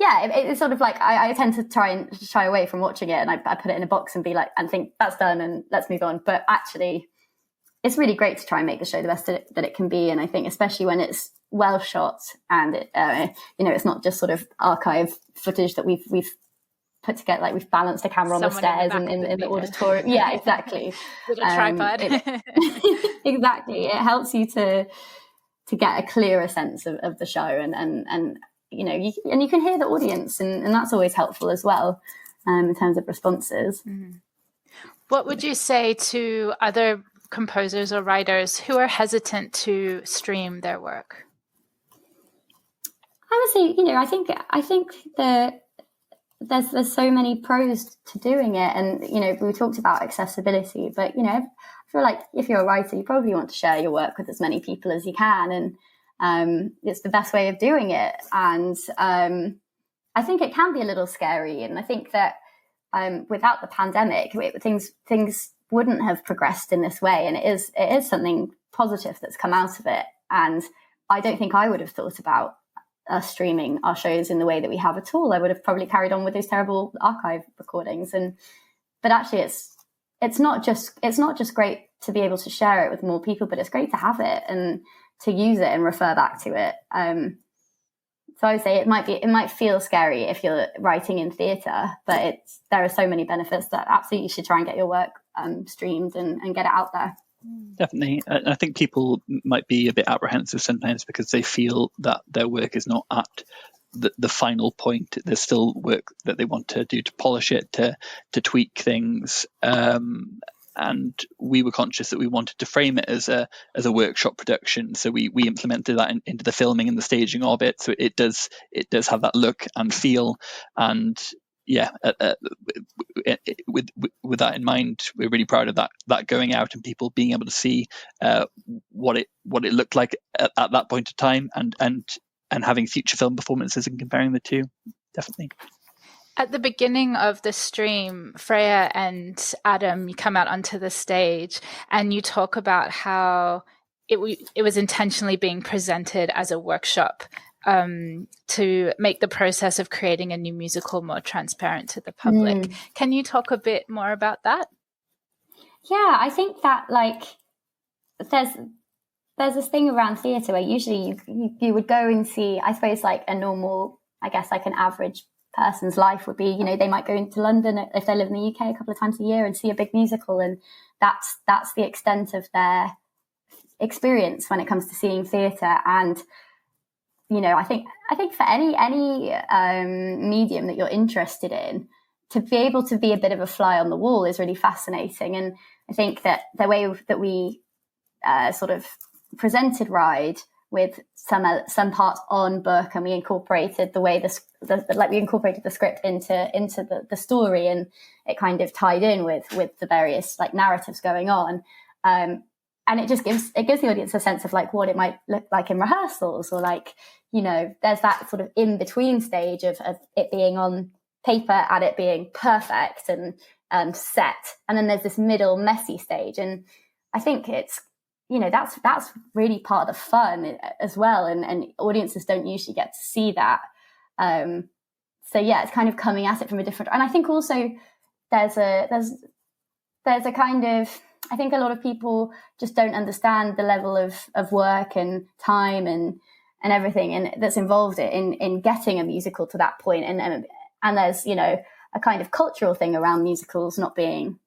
it's sort of like I tend to try and shy away from watching it, and I put it in a box and be like, and think that's done and let's move on. But actually, it's really great to try and make the show the best that it can be. And I think especially when it's well shot and it's not just sort of archive footage that we've put together, like we've balanced a camera on the stairs and in the auditorium. Yeah, exactly. With a tripod. Exactly. It helps you to get a clearer sense of the show and you can hear the audience, and that's always helpful as well in terms of responses. Mm-hmm. What would you say to other composers or writers who are hesitant to stream their work? I would say, I think that there's so many pros to doing it, and we talked about accessibility, but I feel like if you're a writer, you probably want to share your work with as many people as you can, and it's the best way of doing it. And I think it can be a little scary. And I think that without the pandemic, things wouldn't have progressed in this way. And it is something positive that's come out of it. And I don't think I would have thought about us streaming our shows in the way that we have at all. I would have probably carried on with those terrible archive recordings. But actually, it's not just great to be able to share it with more people, but it's great to have it and to use it and refer back to it. So I would say it might feel scary if you're writing in theatre, but there are so many benefits that absolutely you should try and get your work streamed and get it out there. Definitely. I think people might be a bit apprehensive sometimes because they feel that their work is not at the final point. There's still work that they want to do to polish it, to tweak things. And we were conscious that we wanted to frame it as a workshop production. So we implemented that into the filming and the staging of it. So it does have that look and feel. And yeah, with that in mind, we're really proud of that going out and people being able to see what it looked like at that point of time, and having future film performances and comparing the two. Definitely. At the beginning of the stream, Freya and Adam, you come out onto the stage and you talk about how it was intentionally being presented as a workshop to make the process of creating a new musical more transparent to the public. Can you talk a bit more about that? Yeah, I think that there's this thing around theatre where usually you would go and see, I suppose, like a normal, I guess, like an average person's life would be, you know, they might go into London if they live in the UK a couple of times a year and see a big musical, and that's the extent of their experience when it comes to seeing theatre. And you know, I think for any medium that you're interested in, to be able to be a bit of a fly on the wall is really fascinating. And I think that the way that we sort of presented Ride with some parts on book, and we incorporated the way we incorporated the script into the story, and it kind of tied in with the various like narratives going on. And it just gives the audience a sense of like what it might look like in rehearsals, or like, you know, there's that sort of in between stage of it being on paper and it being perfect and set, and then there's this middle messy stage. And I think it's, you know, that's really part of the fun as well, and audiences don't usually get to see that. So yeah, it's kind of coming at it from a different. And I think also there's a kind of, I think a lot of people just don't understand the level of work and time and everything and that's involved in getting a musical to that point. And there's, you know, a kind of cultural thing around musicals not being,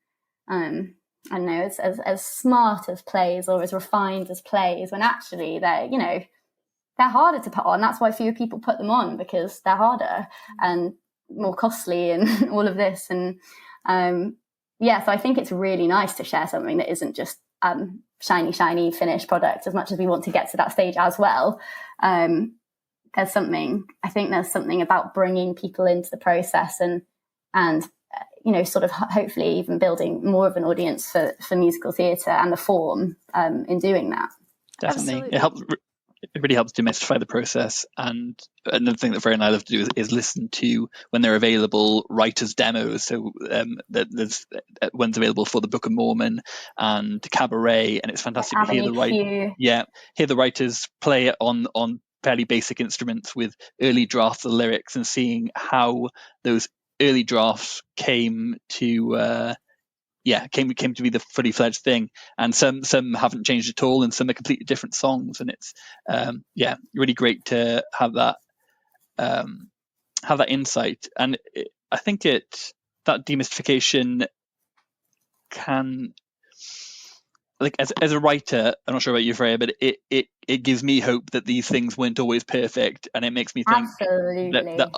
I don't know, as smart as plays or as refined as plays, when actually they're, you know, they're harder to put on. That's why fewer people put them on, because they're harder and more costly and all of this. And yeah, so I think it's really nice to share something that isn't just shiny finished product, as much as we want to get to that stage as well. There's something about bringing people into the process and you know, sort of hopefully even building more of an audience for musical theatre and the form in doing that. Definitely. It really helps demystify the process. And another thing that Freya and I love to do is listen to, when they're available, writers' demos. So there's one's available for the Book of Mormon and Cabaret, and it's fantastic to hear the writers play it on fairly basic instruments with early drafts of lyrics, and seeing how those early drafts came to be the fully fledged thing. And some haven't changed at all, and some are completely different songs. And it's really great to have that insight. And I think that demystification can, like, as a writer, I'm not sure about you, Freya, but it gives me hope that these things weren't always perfect, and it makes me think that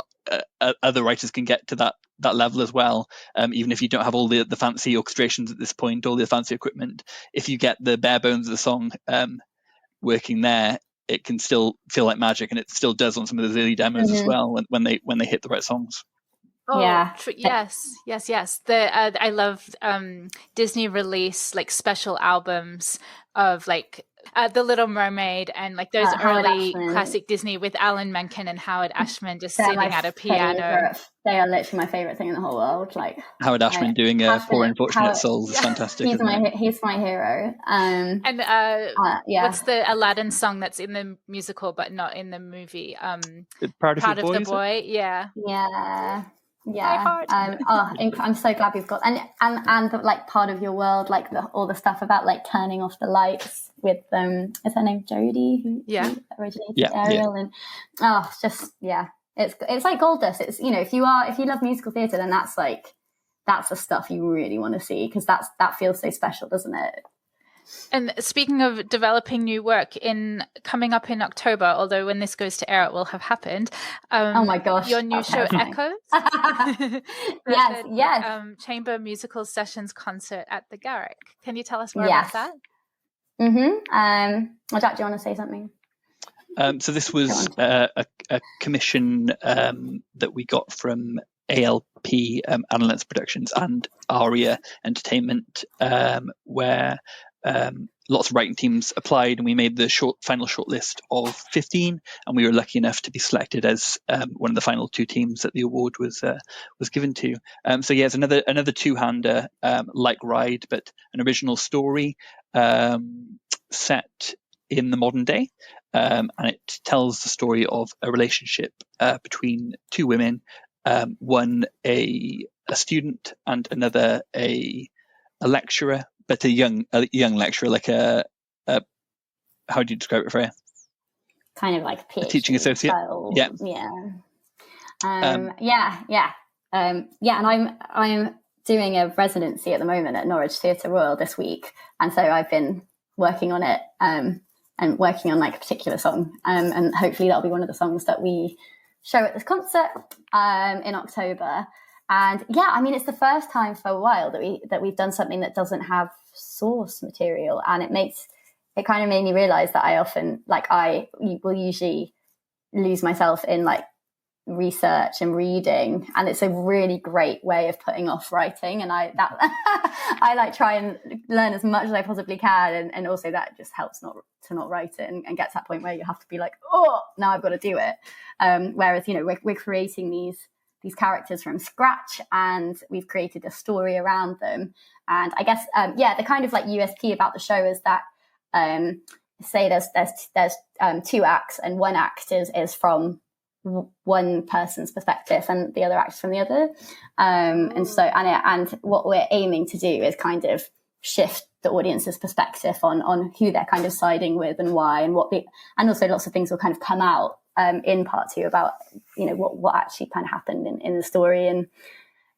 other writers can get to that level as well. Even if you don't have all the fancy orchestrations at this point, all the fancy equipment, if you get the bare bones of the song working there, it can still feel like magic, and it still does on some of those early demos as well when they hit the right songs. Oh, yeah. Yes. I love Disney release like special albums of like The Little Mermaid and like those early classic Disney with Alan Menken and Howard Ashman just sitting at a piano. They are literally my favorite thing in the whole world. Like Howard Ashman doing Poor Unfortunate Souls is fantastic. He's my hero. What's the Aladdin song that's in the musical but not in the movie? Proud of the Boy. Yeah. I'm so glad we've got and like Part of Your World, like all the stuff about like turning off the lights with is her name Jodie who originated Ariel and it's like gold dust. It's, you know, if you love musical theatre, then that's the stuff you really want to see, because that feels so special, doesn't it? And speaking of developing new work, coming up in October, although when this goes to air it will have happened. Oh my gosh, your new show Echoes. Yes. Chamber musical sessions concert at the Garrick. Can you tell us more about that? Well, Jack, do you want to say something? So this was a commission that we got from ALP, Annie Londonderry Productions, and Aria Entertainment, where lots of writing teams applied, and we made the final shortlist of 15, and we were lucky enough to be selected as one of the final 2 teams that the award was given to. So yeah, it's another two-hander, like Ride, but an original story set in the modern day, and it tells the story of a relationship between 2 women, one a student and another a lecturer, but a young lecturer, like a how do you describe it, Freya? Kind of like a teaching associate. Style. Yeah. And I'm doing a residency at the moment at Norwich Theatre Royal this week, and so I've been working on it and working on like a particular song, and hopefully that'll be one of the songs that we show at this concert in October. And yeah, I mean, it's the first time for a while that we've done something that doesn't have source material, and it kind of made me realize that I often I will usually lose myself in like research and reading, and it's a really great way of putting off writing, and I like try and learn as much as I possibly can, and also that just helps not write it and get to that point where you have to be like, oh, now I've got to do it, whereas we're creating these characters from scratch, and we've created a story around them. And I guess the kind of like USP about the show is that say there's 2 acts, and one act is from one person's perspective and the other act is from the other, and what we're aiming to do is kind of shift the audience's perspective on who they're kind of siding with and why, and and also lots of things will kind of come out in part 2 about what actually kind of happened in the story. And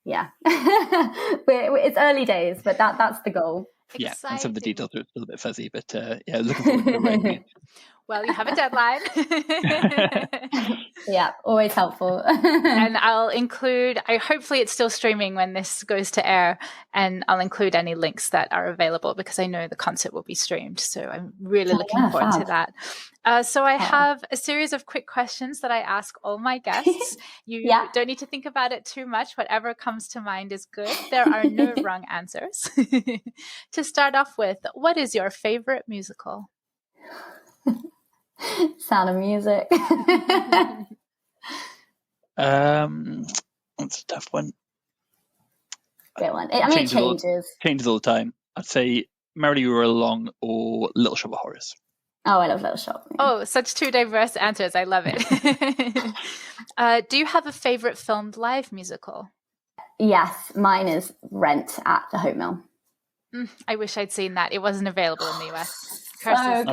yeah, it's early days, but that's the goal. Yeah, exciting. And some of the details are still a bit fuzzy, but yeah, looking forward to writing it. Well, you have a deadline. Yeah, always helpful. And I'll include, hopefully it's still streaming when this goes to air, and I'll include any links that are available because I know the concert will be streamed. So I'm really looking forward to that. So I have a series of quick questions that I ask all my guests. You don't need to think about it too much. Whatever comes to mind is good. There are no wrong answers. To start off with, what is your favorite musical? Sound of Music. That's a tough one. Great one. It changes. Changes all the time. I'd say Merrily We Were Along or Little Shop of Horrors. Oh, I love Little Shop. Oh, such 2 diverse answers. I love it. Do you have a favorite filmed live musical? Yes, mine is Rent at the Hope Mill. I wish I'd seen that. It wasn't available in the US. So good.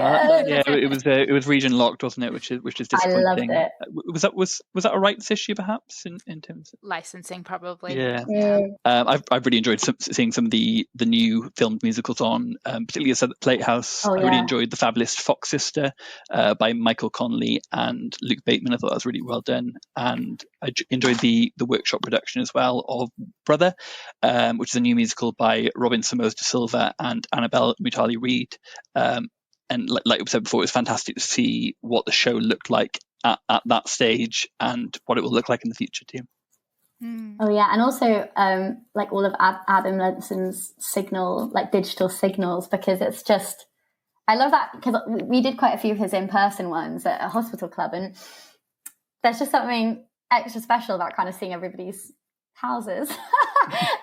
Yeah, it was region locked, wasn't it? Which is disappointing. I loved it. Was that a rights issue perhaps in terms of licensing? Probably. Yeah. I've really enjoyed seeing some of the new filmed musicals on, particularly at the Playhouse. I really enjoyed The Fabulous Fox Sister by Michael Connelly and Luke Bateman. I thought that was really well done, and I enjoyed the workshop production as well of Brother, which is a new musical by Robin Somos de Silva and Annabelle Mutali Reid. And like we said before, it was fantastic to see what the show looked like at that stage and what it will look like in the future too. Oh yeah, and also like all of Adam Lenson's digital signals, because it's just, I love that, because we did quite a few of his in-person ones at a hospital club, and there's just something extra special about kind of seeing everybody's houses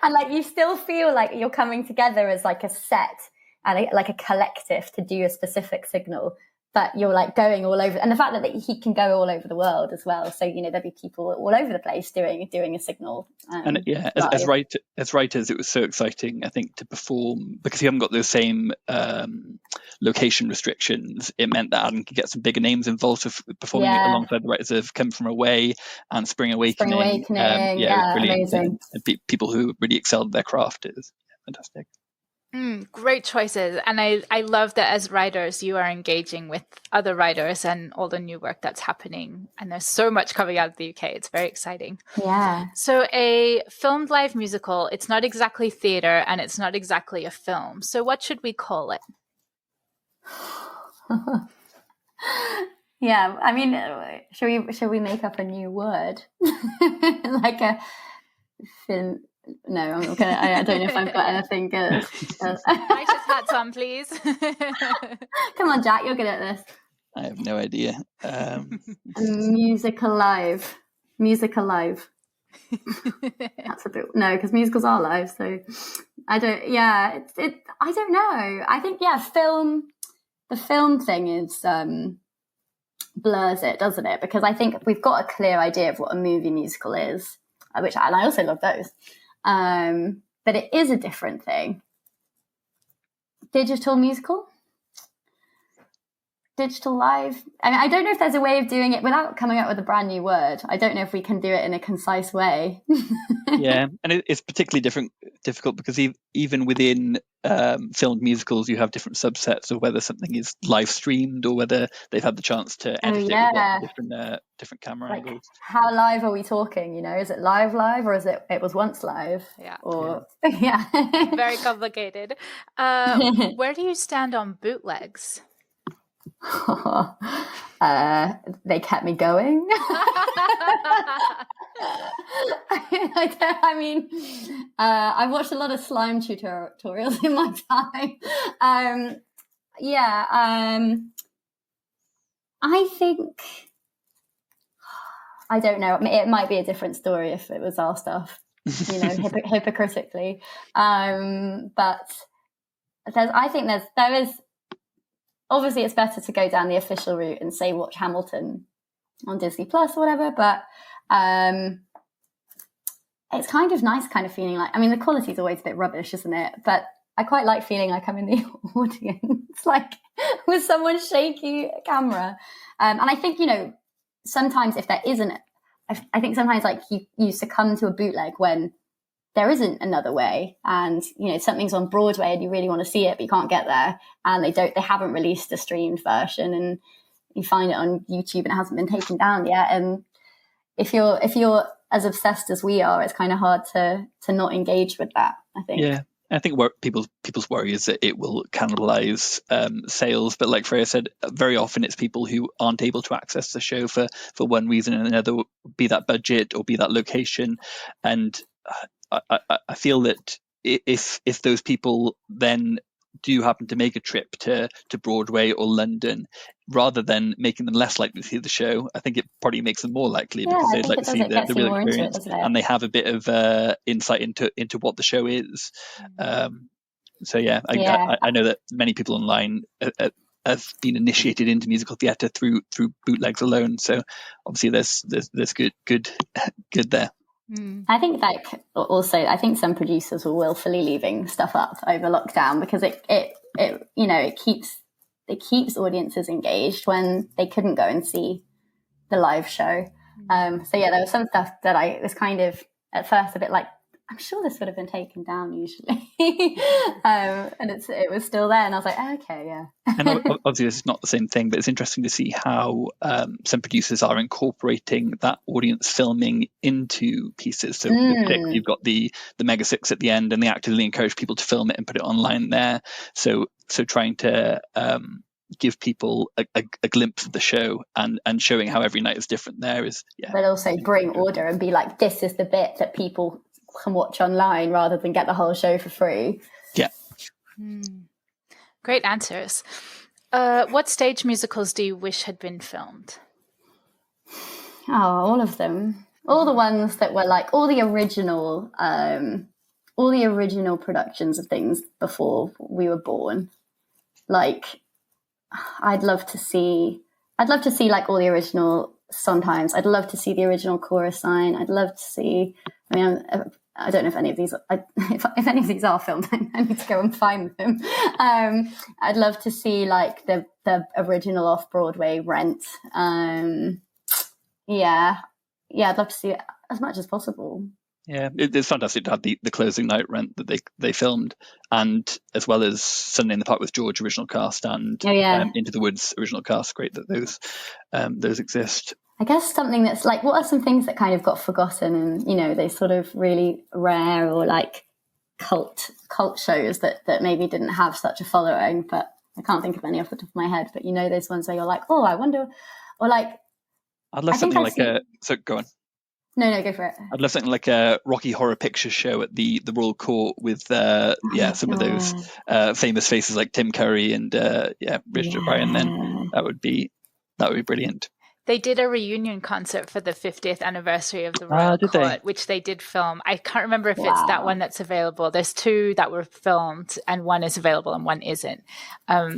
and like you still feel like you're coming together as like a set and like a collective to do a specific signal, but you're like going all over. And the fact that he can go all over the world as well. So, there'll be people all over the place doing a signal. And yeah, as writers, it was so exciting, I think, to perform, because you haven't got those same location restrictions. It meant that Adam could get some bigger names involved with performing alongside the writers of Come From Away and Spring Awakening. Yeah, brilliant. amazing. And people who really excelled at their craft. It was fantastic. Great choices. And I love that as writers, you are engaging with other writers and all the new work that's happening. And there's so much coming out of the UK. It's very exciting. Yeah. So a filmed live musical, it's not exactly theatre and it's not exactly a film. So what should we call it? Yeah, I mean, should we make up a new word? Like a film? No, I'm not gonna. I don't know if I've got anything good. I just had some, please. Come on, Jack, you're good at this. I have no idea. Music alive. That's a bit because musicals are live, so I don't. Yeah, I don't know. I think film. The film thing is blurs it, doesn't it? Because I think we've got a clear idea of what a movie musical is, and I also love those. But it is a different thing. Digital musical? Digital live? I mean, I don't know if there's a way of doing it without coming up with a brand new word. I don't know if we can do it in a concise way. Yeah, and it's particularly difficult because even within filmed musicals, you have different subsets of whether something is live streamed or whether they've had the chance to edit it with different camera angles. How live are we talking? Is it live, or is it was once live? Yeah. Or Very complicated. Where do you stand on bootlegs? They kept me going. I've watched a lot of slime tutorials in my time. I think I don't know. It might be a different story if it was our stuff, hypocritically. But I think there is. Obviously, it's better to go down the official route and say watch Hamilton on Disney Plus or whatever. But it's kind of nice, kind of feeling like. I mean, the quality is always a bit rubbish, isn't it? But I quite like feeling like I'm in the audience, like with someone's shaky camera. And I think sometimes if there isn't, I think sometimes like you succumb to a bootleg when there isn't another way, and something's on Broadway and you really want to see it but you can't get there, and they haven't released a streamed version, and you find it on YouTube and it hasn't been taken down yet. And if you're as obsessed as we are, it's kind of hard to not engage with that, I think. Yeah, I think people's worry is that it will cannibalize sales, but like Freya said, very often it's people who aren't able to access the show for one reason or another, be that budget or be that location. And I feel that if those people then do happen to make a trip to Broadway or London, rather than making them less likely to see the show, I think it probably makes them more likely because they'd like to see the real experience, and they have a bit of insight into what the show is. So yeah, I know that many people online have been initiated into musical theatre through bootlegs alone. So obviously there's good there. I think I think some producers were willfully leaving stuff up over lockdown because it keeps audiences engaged when they couldn't go and see the live show. There was some stuff that I was kind of at first a bit like, I'm sure this would have been taken down usually. And it was still there. And I was like, okay, yeah. And obviously this is not the same thing, but it's interesting to see how some producers are incorporating that audience filming into pieces. So you've got the Mega Six at the end, and they actively encourage people to film it and put it online there. So trying to give people a glimpse of the show and showing how every night is different there is, yeah. But also bring order and be like, this is the bit that people can watch online rather than get the whole show for free. Yeah. Great answers. What stage musicals do you wish had been filmed? Oh, all of them. All the ones that were like all the original productions of things before we were born. Like, I'd love to see like all the original Sondheims. I'd love to see the original Chorus Sign. I'd love to see. I mean, I don't know if any of these. If any of these are filmed, I need to go and find them. I'd love to see like the original off Broadway Rent. I'd love to see it as much as possible. Yeah, it's fantastic to have the closing night rent that they filmed, and as well as Sunday in the Park with George original cast and Into the Woods original cast. Great that those exist. I guess something that's like, what are some things that kind of got forgotten and, you know, they sort of really rare or like cult shows that maybe didn't have such a following, but I can't think of any off the top of my head. But you know, those ones where you're like, oh, I wonder, or like, I'd love something like so go on. No, go for it. I'd love something like a Rocky Horror Picture Show at the Royal Court with some of those famous faces like Tim Curry and Richard O'Brien. Then that would be brilliant. They did a reunion concert for the 50th anniversary of the Royal Court, which they did film. I can't remember if it's that one that's available. There's two that were filmed, and one is available and one isn't,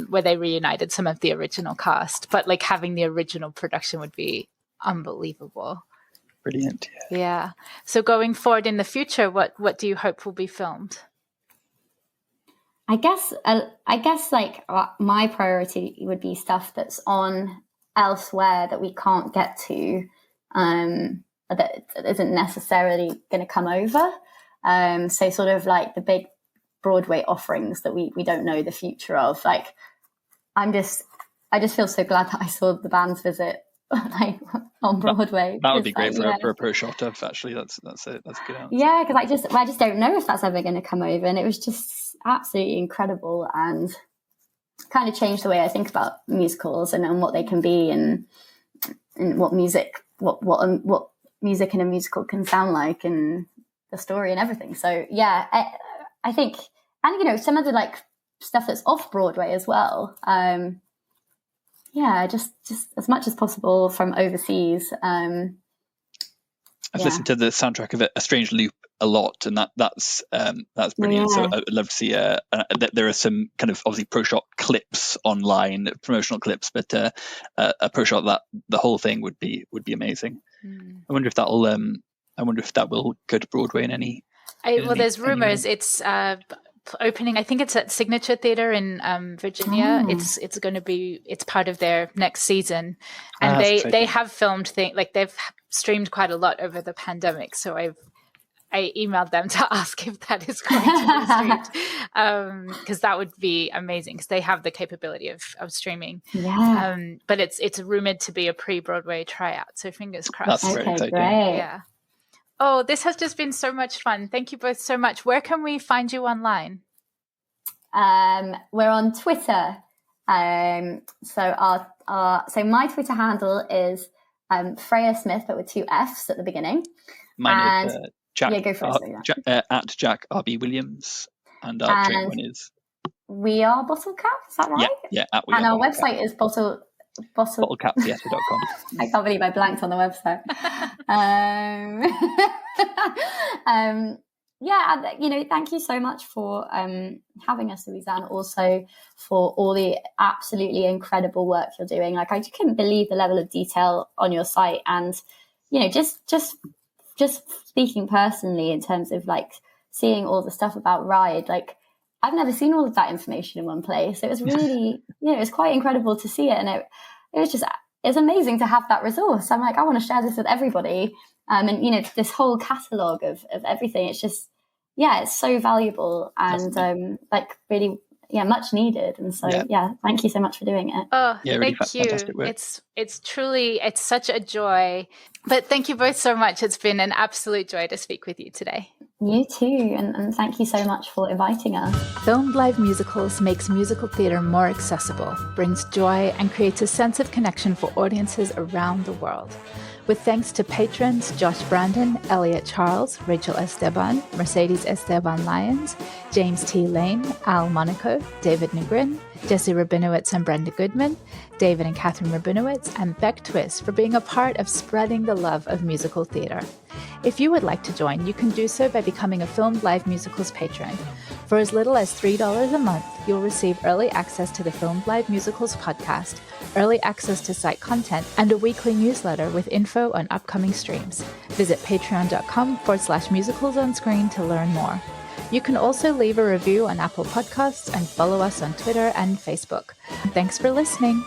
where they reunited some of the original cast. But like having the original production would be unbelievable. Brilliant. Yeah. So going forward in the future, what do you hope will be filmed? I guess like my priority would be stuff that's on elsewhere that we can't get to, that isn't necessarily going to come over. So sort of like the big Broadway offerings that we don't know the future of. Like I just feel so glad that I saw The Band's Visit like on Broadway. That would be great for a pro shot of, actually. That's a good answer. Yeah, because I just don't know if that's ever going to come over, and it was just absolutely incredible and kind of changed the way I think about musicals and what they can be and what music in a musical can sound like and the story and everything. So yeah, I think, and you know, some of the like stuff that's off Broadway as well. Just as much as possible from overseas. I've listened to the soundtrack of A Strange Loop a lot, and that's brilliant. So I'd love to see. There are some kind of obviously pro shot clips online, promotional clips, but a pro shot that the whole thing would be amazing. I wonder if that will go to Broadway in any. There's rumors it's opening. I think it's at Signature Theatre in Virginia. It's going to be. It's part of their next season, and they have filmed they've streamed quite a lot over the pandemic. So I emailed them to ask if that is going to be streamed, because that would be amazing because they have the capability of streaming. Yeah. But it's rumored to be a pre-Broadway tryout, so fingers crossed. That's great. Yeah. Oh, this has just been so much fun. Thank you both so much. Where can we find you online? We're on Twitter. So my Twitter handle is Freya Smith, but with two F's at the beginning. Mine is Jack. Yeah, go for it. At Jack RB Williams, and our drink one is We Are Bottle Cap. Is that right? Yeah. And our website is bottlecaptheatre.com. I can't believe I blanked on the website. Thank you so much for having us, Louisa, and also for all the absolutely incredible work you're doing. Like, I couldn't believe the level of detail on your site, and you know, just speaking personally in terms of like seeing all the stuff about Ride, like I've never seen all of that information in one place. It was really, it was quite incredible to see it, and it's amazing to have that resource. I'm like, I want to share this with everybody. And you know, this whole catalogue of everything, it's just, it's so valuable and really, much needed. And so, thank you so much for doing it. Oh, really thank you. Work. It's truly, it's such a joy. But thank you both so much. It's been an absolute joy to speak with you today. You too, and thank you so much for inviting us. Filmed Live Musicals makes musical theatre more accessible, brings joy, and creates a sense of connection for audiences around the world. With thanks to patrons Josh Brandon, Elliot Charles, Rachel Esteban, Mercedes Esteban Lyons, James T. Lane, Al Monaco, David Negrin, Jesse Rabinowitz and Brenda Goodman, David and Catherine Rabinowitz, and Beck Twist for being a part of spreading the love of musical theatre. If you would like to join, you can do so by becoming a Filmed Live Musicals patron. For as little as $3 a month, you'll receive early access to the Filmed Live Musicals podcast, early access to site content, and a weekly newsletter with info on upcoming streams. Visit patreon.com/musicals on screen to learn more. You can also leave a review on Apple Podcasts and follow us on Twitter and Facebook. Thanks for listening.